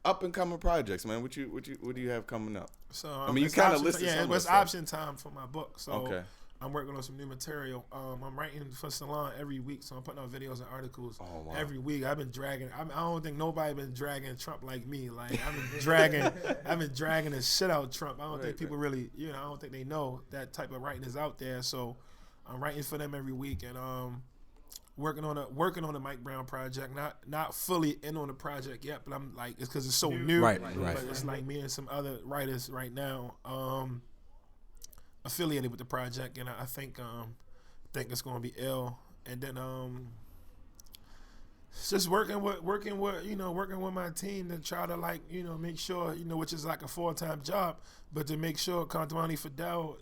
up and coming projects, man. What do you have coming up? So I mean, you it's kinda option- listed some of it the was stuff. option time for my book. So Okay. I'm working on some new material. I'm writing for Salon every week, so I'm putting out videos and articles every week. I've been dragging. I don't think nobody been dragging Trump like me. Like I've been dragging the shit out of Trump. I don't think people really, I don't think they know that type of writing is out there. So I'm writing for them every week, and working on the Mike Brown project. Not fully in on the project yet, but I'm like, it's because it's so new. Right. But it's like me and some other writers right now. Affiliated with the project, and I think it's gonna be ill. And then just working with my team to try to make sure which is like a full-time job, but to make sure Conduani Fidel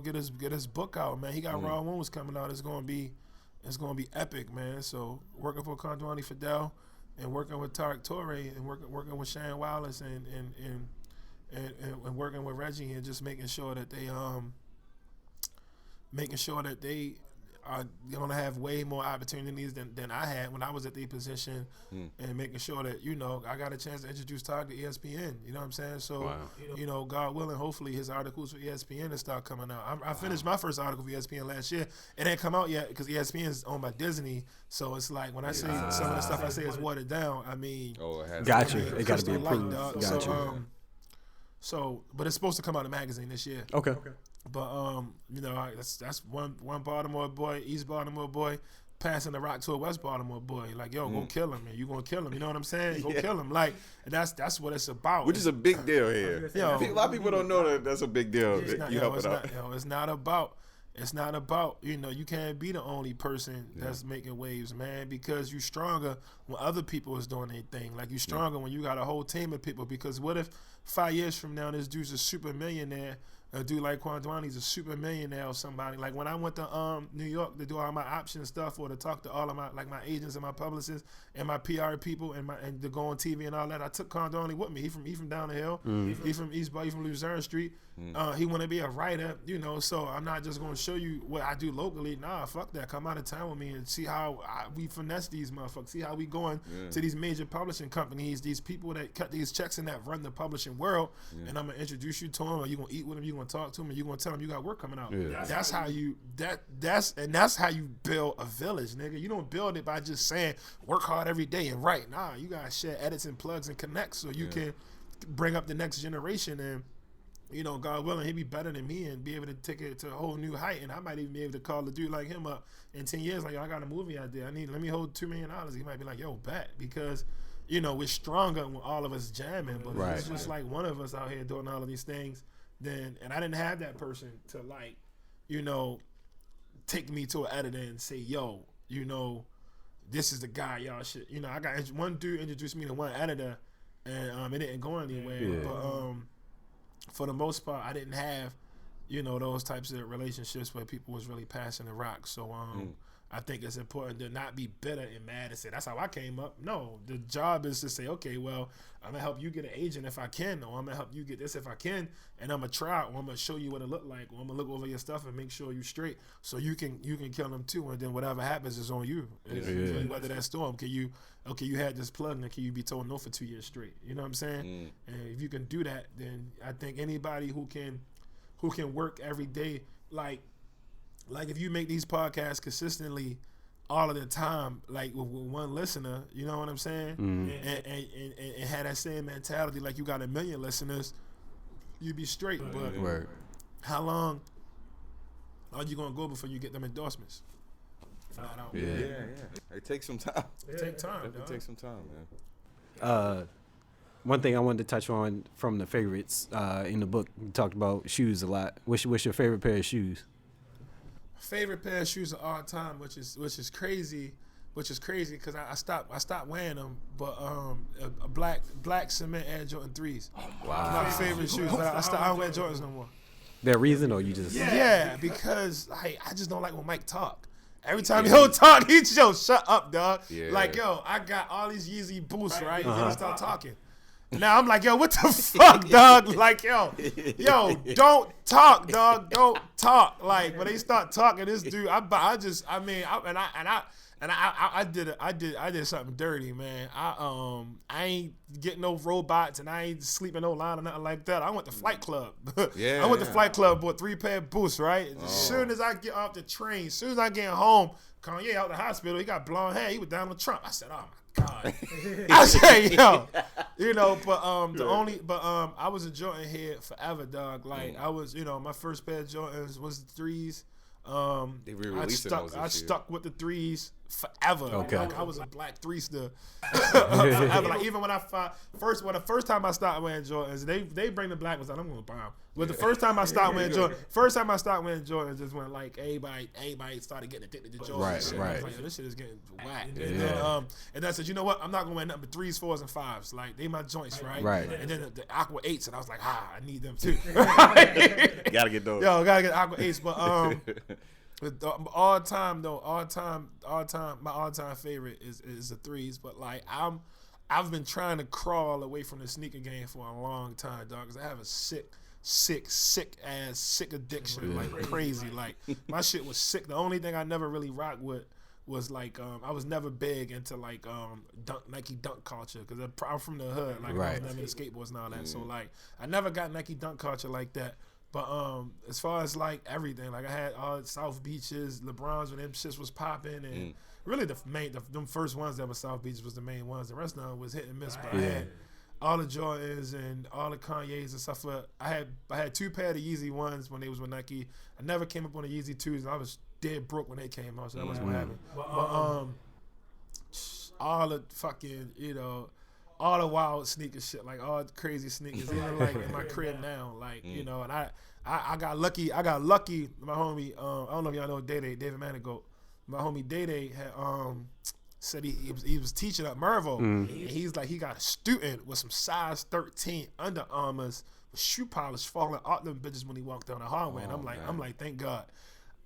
get his book out, man. He got Raw Wounds coming out. It's gonna be epic, man. So working for Conduani Fidel and working with Tarek Torre and working with Shane Wallace and working with Reggie and just making sure that they are going to have way more opportunities than I had when I was at the position, and making sure that, I got a chance to introduce Tarek to ESPN, you know what I'm saying? So, God willing, hopefully his articles for ESPN will start coming out. I finished my first article for ESPN last year. It ain't come out yet because ESPN is owned by Disney. So it's like when I say some of the stuff I say is watered down, I mean. Got you. It got to be improved. Got you. So, but it's supposed to come out in a magazine this year. Okay. But that's one Baltimore boy, East Baltimore boy, passing the rock to a West Baltimore boy. Like, yo, go kill him, man. You gonna kill him? You know what I'm saying? Go kill him. Like, that's what it's about. Which is a big deal here. A lot of people don't know that that's a big deal. It's not about. You can't be the only person that's making waves, man, because you're stronger when other people is doing their thing. Like, you're stronger when you got a whole team of people, because what if 5 years from now this dude's a super millionaire? A dude like Conduani's a super millionaire or somebody. Like, when I went to New York to do all my option stuff, or to talk to all of my agents and my publicists and my PR people and to go on TV and all that, I took Conduani with me. He from down the hill. He from East Bay, from Luzerne Street. He want to be a writer, so I'm not just going to show you what I do locally. Nah, fuck that. Come out of town with me and see how we finesse these motherfuckers. See how we going to these major publishing companies, these people that cut these checks and that run the publishing world, and I'm going to introduce you to them, or you going to eat with them, you going to talk to them, and you going to tell them you got work coming out. That's how you that's how you build a village, nigga. You don't build it by just saying work hard every day and write. Nah, you got to share edits and plugs and connect so you can bring up the next generation, and God willing, he'd be better than me and be able to take it to a whole new height. And I might even be able to call a dude like him up in 10 years, like, yo, I got a movie idea. Let me hold $2 million. He might be like, yo, bet. Because, we're stronger when all of us jamming. But if it's just like one of us out here doing all of these things, and I didn't have that person to, like, take me to an editor and say, yo, this is the guy y'all should. I got one dude introduced me to one editor, and it didn't go anywhere. Yeah. But for the most part, I didn't have, those types of relationships where people was really passing the rock. So I think it's important to not be bitter and mad and say, that's how I came up. No, the job is to say, okay, well, I'm going to help you get an agent if I can, or I'm going to help you get this if I can, and I'm going to try, or I'm going to show you what it look like, or I'm going to look over your stuff and make sure you're straight, so you can kill them too, and then whatever happens is on you. You weather that storm. You had this plug, and can you be told no for 2 years straight? You know what I'm saying? And if you can do that, then I think anybody who can work every day, like if you make these podcasts consistently all of the time, like with one listener, you know what I'm saying? And have that same mentality, like you got 1 million listeners, you be straight. But how long are you gonna go before you get them endorsements? It takes some time. It takes time. It takes some time, man. One thing I wanted to touch on from the favorites in the book, you talked about shoes a lot. What's your favorite pair of shoes? Favorite pair of shoes of all time, which is crazy because I stopped wearing them. But a black cement Air Jordan 3s. Wow. My favorite shoes. But I don't wear Jordans no more. That reason, or you just? Yeah, because I just don't like when Mike talk. Every time he'll talk, he just shut up, dog. Yeah. Like, yo, I got all these Yeezy boosts, right? And then he start talking. Now I'm like, yo, what the fuck, dog? Like, yo, don't talk, dog. Don't talk. Like, when they start talking, this dude, And I did something dirty, man. I ain't getting no robots and I ain't sleeping no line or nothing like that. I went to Flight Club. Yeah, I went to Flight Club, bought 3 pair of boots, right? As soon as I get off the train, as soon as I get home, Kanye out the hospital, he got blonde hair, he was down with Trump. I said, oh my God. I said, yo, you know, but I was a Jordan head forever, dog. Like I was, you know, my first pair of Jordans was the 3s. They re-releasing those I this year. stuck with the 3s forever. Okay. Like, I was a black 3-ster forever. Like even when the first time I started wearing Jordans, they bring the black ones out. I'm gonna buy them. But the first time I started wearing Jordans is when like everybody started getting addicted to Jordans. Right, I right. was like, yo, this shit is getting whack. Yeah. And then I said, you know what? I'm not gonna wear nothing but 3s, 4s, and 5s. Like they my joints, right? Right. And then the Aqua 8s, and I was like, I need them too. Gotta get those. Yo, gotta get Aqua 8s, but my all-time favorite is the 3s, but like I've been trying to crawl away from the sneaker game for a long time, dog, because I have a sick addiction, like crazy. Like my shit was sick. The only thing I never really rocked with was like I was never big into like Nike dunk culture because I'm from the hood, like I was never into skateboards and all that. So like I never got Nike dunk culture like that. But as far as like everything, like I had all South Beaches, LeBrons when them shits was popping, and really them first ones that were South Beaches was the main ones. The rest of them was hit and miss. But I had all the Jordans and all the Kanye's and stuff. I had 2 pair of the Yeezy ones when they was with Nike. I never came up on the Yeezy 2s, and I was dead broke when they came out, so that wasn't what happened. But all the fucking, you know, all the wild sneaker shit, like all the crazy sneakers, even like in my crib now, like you know. And I got lucky. My homie, I don't know if y'all know David Manigault. My homie Day had said he was teaching at Mervo, and he's like he got a student with some size 13 Under Armours with shoe polish falling off them bitches when he walked down the hallway. And I'm like, thank God.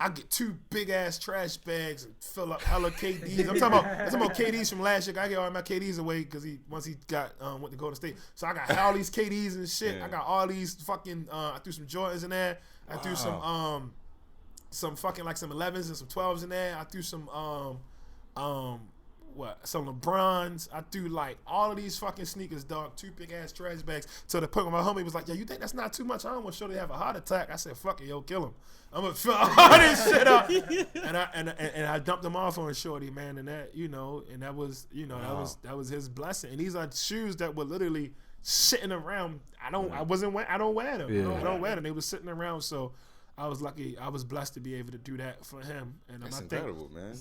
I get 2 big ass trash bags and fill up hella KDs. I'm talking about KDs from last year. I get all my KDs away because once he got went to Golden State. So I got all these KDs and shit. Yeah. I got all these fucking. I threw some Jordans in there. I threw some fucking like some 11s and some 12s in there. I threw some some LeBrons. I threw like all of these fucking sneakers, dog. 2 big ass trash bags. To the point where my homie was like, "Yo, you think that's not too much? I don't want to show they have a heart attack." I said, "Fuck it, yo, kill him. I'm gonna fill all this shit up." And I dumped them off on Shorty, man, and that, you know, and that was, you know, that was his blessing. And these are shoes that were literally sitting around. I don't wear them. Yeah. I don't wear them. They were sitting around, so I was lucky. I was blessed to be able to do that for him. And that's I think, incredible, man.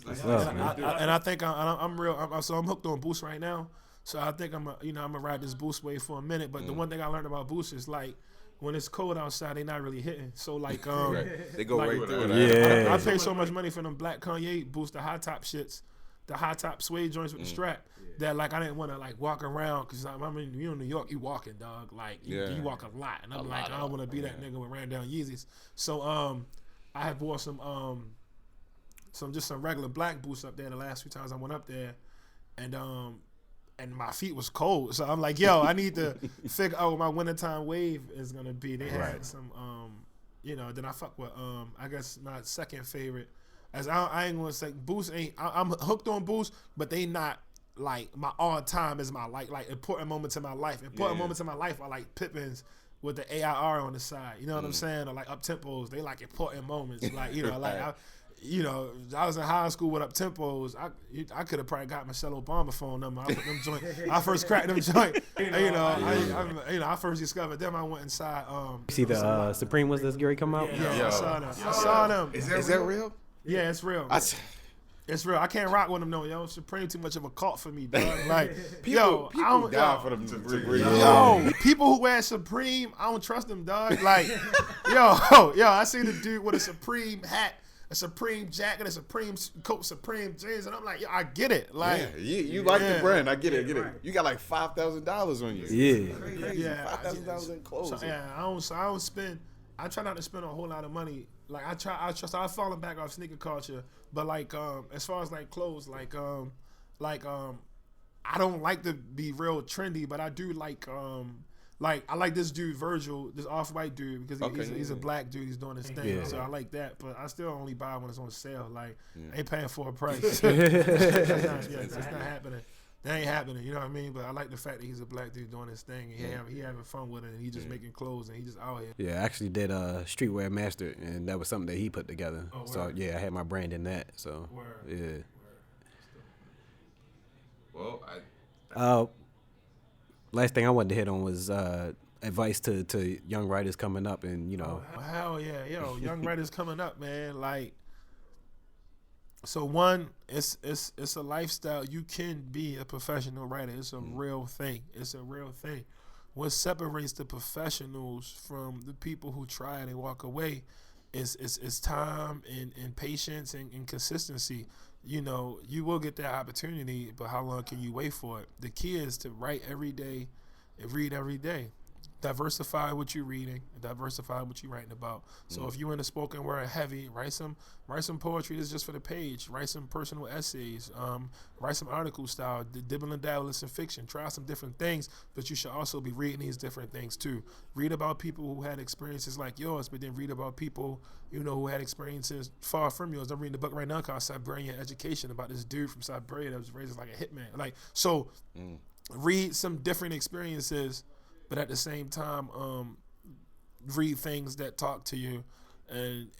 I think I'm real. So I'm hooked on Boost right now. So I think I'm gonna ride this Boost wave for a minute. But the one thing I learned about Boost is like, when it's cold outside, they not really hitting. So like, they go like, right through it. I pay so much money for them black Kanye Boost, the high top shits, the high top suede joints with the strap. That like I didn't want to like walk around because I mean, you in New York, you walking, dog. Like you walk a lot, and I'm like, I don't want to be that nigga with ran down Yeezys. So I had bought some regular black boots up there the last few times I went up there, and my feet was cold. So I'm like, yo, I need to figure out what my wintertime wave is gonna be. They had some you know. Then I fuck with I guess my second favorite. As I ain't gonna say Boost ain't. I'm hooked on Boost, but they not like my all time is my like important moments in my life. Important moments in my life are like Pippins with the AIR on the side. You know what I'm saying? Or like up tempos. They like important moments. Like, you know, like I was in high school with up tempos. I could have probably got Michelle Obama phone number. I put them joint. I first cracked them joint. I first discovered them. I went inside. You see the Supreme ones that's Gary come out? Yeah, I saw them. I saw them. Is that real? Yeah, it's real. It's real. I can't rock with them though, yo. Supreme too much of a cult for me, dog. Like, people die for them Supreme. Yo, people who wear Supreme, I don't trust them, dog. Like, yo, I seen a dude with a Supreme hat, a Supreme jacket, a Supreme coat, Supreme jeans, and I'm like, yo, I get it. Like, you like the brand, I get it. You got like $5,000 on you. Yeah, $5,000 in clothes. So, I don't spend. I try not to spend a whole lot of money. Like I've fallen back off sneaker culture, but like as far as like clothes, I don't like to be real trendy, but I do like Like I like this dude Virgil, this off-white dude, because he's a black dude. He's doing his thing, Yeah. so I like that. But I still only buy when it's on sale. Like I ain't paying for a price. That's not happening. That ain't happening. You know what I mean? But I like the fact that he's a black dude doing his thing. And he having fun with it. And he just making clothes and he just out here. Yeah, I actually did Streetwear Master, and that was something that he put together. Oh, so word. yeah, I had my brand in that. So Word. yeah. Well, Last thing I wanted to hit on was advice to young writers coming up, and Oh, hell yeah, yo, young writers coming up, man. Like, so one, it's a lifestyle. You can be a professional writer. It's a real thing. It's a real thing. What separates the professionals from the people who try and walk away is time and patience and consistency. You know, you will get that opportunity, but how long can you wait for it? The key is to write every day and read every day. Diversify what you're reading, diversify what you're writing about. So if you're in the spoken word heavy, write some poetry that's just for the page. Write some personal essays. Write some article style. Dibble and dabble in some fiction. Try some different things, but you should also be reading these different things too. Read about people who had experiences like yours, but then read about people who had experiences far from yours. I'm reading the book right now called Siberian Education about this dude from Siberia that was raised as like a hitman. Like so, read some different experiences. But at the same time, read things that talk to you, and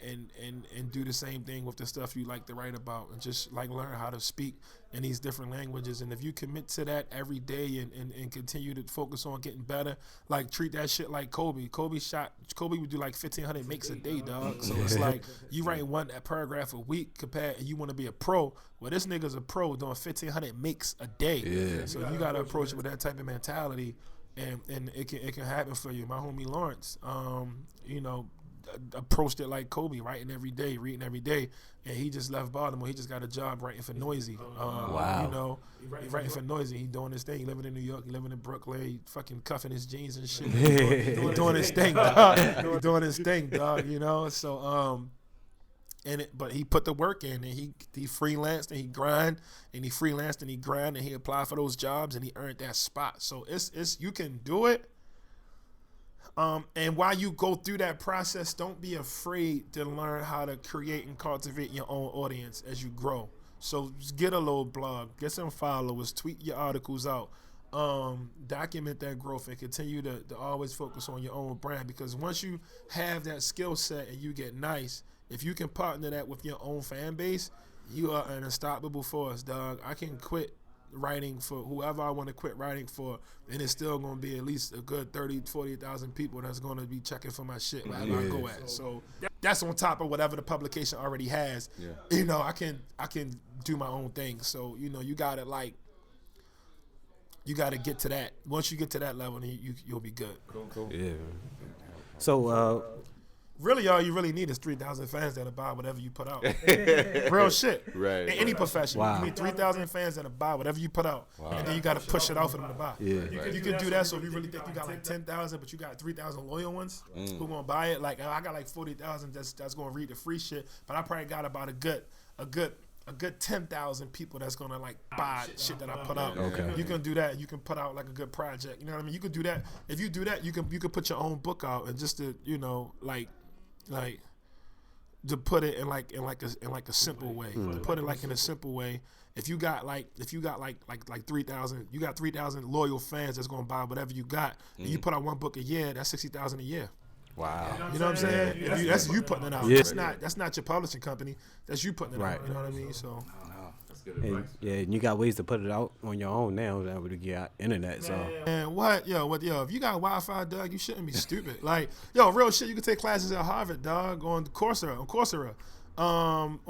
do the same thing with the stuff you like to write about, and just like learn how to speak in these different languages. And if you commit to that every day and continue to focus on getting better, like treat that shit like Kobe. Kobe would do like 1,500 makes a day, dog. So it's like you write one paragraph a week compared, and you want to be a pro. Well, this nigga's a pro doing 1,500 makes a day. Yeah. So you got to approach it with that type of mentality. And it can happen for you. My homie Lawrence, approached it like Kobe, writing every day, reading every day, and he just left Baltimore. He just got a job writing for Noisy. Wow. He writing for Noisy. He doing his thing. He living in New York. He living in Brooklyn. He fucking cuffing his jeans and shit. He doing his thing, dog. Doing his thing, dog. So but he put the work in, and he freelanced and he grind, and he freelanced and he grind, and he applied for those jobs, and he earned that spot. So it's you can do it. And while you go through that process, don't be afraid to learn how to create and cultivate your own audience as you grow. So just get a little blog, get some followers, tweet your articles out, document that growth, and continue to always focus on your own brand. Because once you have that skill set and you get nice, if you can partner that with your own fan base, you are an unstoppable force, dog. I can quit writing for whoever I want to quit writing for, and it's still going to be at least a good 30,000, 40,000 people that's going to be checking for my shit wherever I go at. So that's on top of whatever the publication already has. Yeah. I can do my own thing. So, you got to get to that. Once you get to that level, then you'll be good. cool. Yeah. So Really, all you really need is 3,000 fans that'll buy whatever you put out. Real shit. Right. In any profession. Wow. You need 3,000 fans that'll buy whatever you put out. Wow. And then you got to push it out for them to buy. Yeah. You can do that. So if you really think you got like 10,000, but you got 3,000 loyal ones who going to buy it. Like, I got like 40,000 that's going to read the free shit. But I probably got about a good 10,000 people that's going to like buy shit that I put out. Okay. You can do that. You can put out like a good project. You know what I mean? You can do that. If you do that, you can put your own book out, and just to, like to put it in a simple way. To put it like in a simple way. If you got like 3,000, you got 3,000 loyal fans that's gonna buy whatever you got, and you put out one book a year, that's 60,000 a year. wow. You know what I'm saying? That's you putting it out. Yeah. That's not your publishing company. That's you putting it out. You know what I mean? So That's good advice. And you got ways to put it out on your own now that we get internet. So and what if you got Wi-Fi, dog, you shouldn't be stupid. Like, real shit, you can take classes at Harvard, dog, on Coursera. On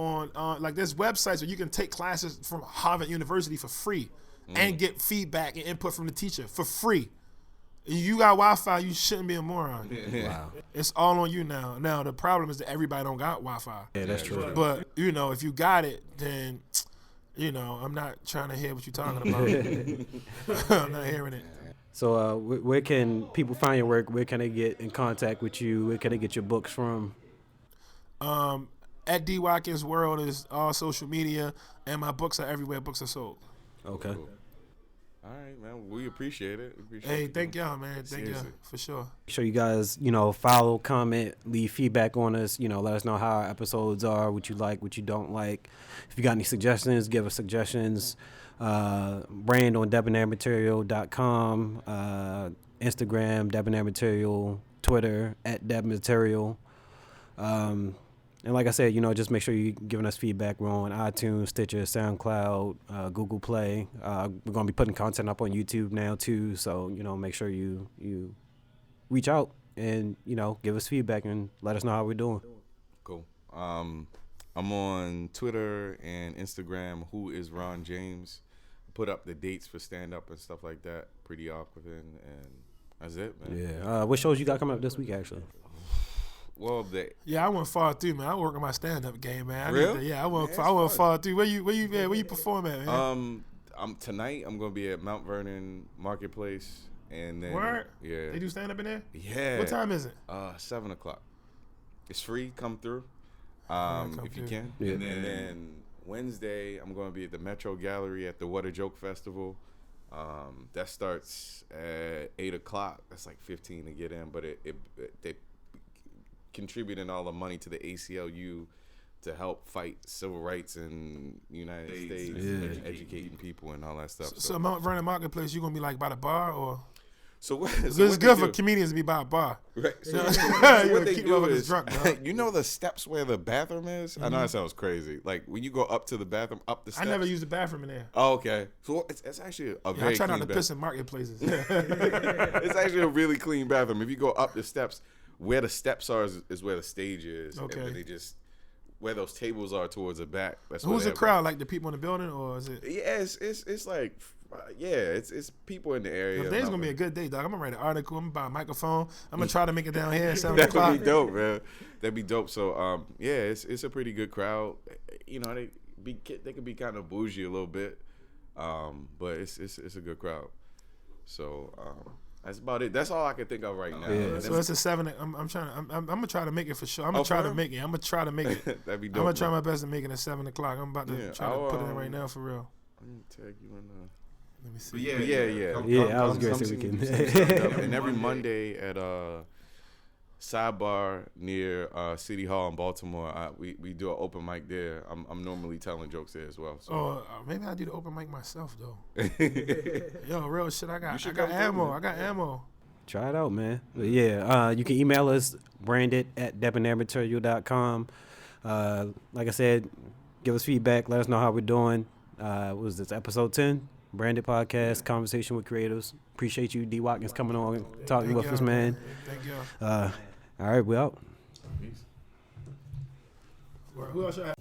like there's websites where you can take classes from Harvard University for free and get feedback and input from the teacher for free. You got Wi-Fi, you shouldn't be a moron. wow. It's all on you now. Now the problem is that everybody don't got Wi-Fi. Yeah, that's true. But if you got it, then I'm not trying to hear what you're talking about. I'm not hearing it. So where can people find your work? Where can they get in contact with you? Where can they get your books from? At D Watkins World is all social media, and my books are everywhere books are sold. Okay. All right, man. We appreciate it. Hey, thank y'all, man. Thank y'all for sure. Make sure you guys, follow, comment, leave feedback on us. Let us know how our episodes are, what you like, what you don't like. If you got any suggestions, give us suggestions. Brand on debonairmaterial.com, Instagram, debonairmaterial, Twitter, @debmaterial. And like I said, just make sure you're giving us feedback. We're on iTunes, Stitcher, SoundCloud, Google Play. We're going to be putting content up on YouTube now, too. So, make sure you reach out and, give us feedback and let us know how we're doing. Cool. I'm on Twitter and Instagram, Who is Ron James. Put up the dates for stand-up and stuff like that pretty often. And that's it, man. Yeah. What shows you got coming up this week, actually? Well, I went far through, man. I work on my stand-up game, man. Really? I went far through. Where you perform at, man? Tonight I'm gonna be at Mount Vernon Marketplace, and then Word? Yeah, They do stand-up in there? Yeah. What time is it? 7:00. It's free. Come through, if you can. Yeah. And then Wednesday I'm gonna be at the Metro Gallery at the What a Joke Festival. That starts at 8:00. That's like 15 to get in, but they contributing all the money to the ACLU to help fight civil rights in the United States and educating people and all that stuff. So Mount Vernon Marketplace, you gonna be like by the bar or? It's good for comedians to be by a bar. Right. So You what they keep do motherfuckers is, drunk, dog. the steps where the bathroom is? I know that sounds crazy. Like when you go up to the bathroom, up the steps. I never use the bathroom in there. Oh, okay. So it's actually a very I try not clean to piss in marketplaces. It's actually a really clean bathroom. If you go up the steps, where the steps are is where the stage is. Okay. And then they just where those tables are towards the back. That's Who's the crowd? Like the people in the building, or is it? Yeah, it's like it's people in the area. Today's gonna be a good day, dog. I'm gonna write an article. I'm gonna buy a microphone. I'm gonna try to make it down here at 7 That'd o'clock. be dope, man. That'd be dope. So it's a pretty good crowd. They can be kind of bougie a little bit, but it's a good crowd. So that's about it. That's all I can think of right now. Yeah. So it's a 7. I'm gonna try to make it for sure. I'm gonna try to make it. I'm gonna try to make it. That'd be dope. I'm gonna try my best to make it at 7 o'clock. I'm about to try to put it in right now for real. Let me tag you in. Let me see. I was going to say we can. And every Monday at Sidebar near City Hall in Baltimore, we do an open mic there. I'm normally telling jokes there as well. So. Maybe I do the open mic myself though. Yo, real shit. I got ammo. Try it out, man. But you can email us, branded@debonairmaterial.com. Like I said, give us feedback. Let us know how we're doing. What was this, episode 10? BRNDD Podcast, Conversation with Creatives. Appreciate you, D. Watkins, coming on and talking with us, man. Thank you. All right, we out. Peace. Who else should I have?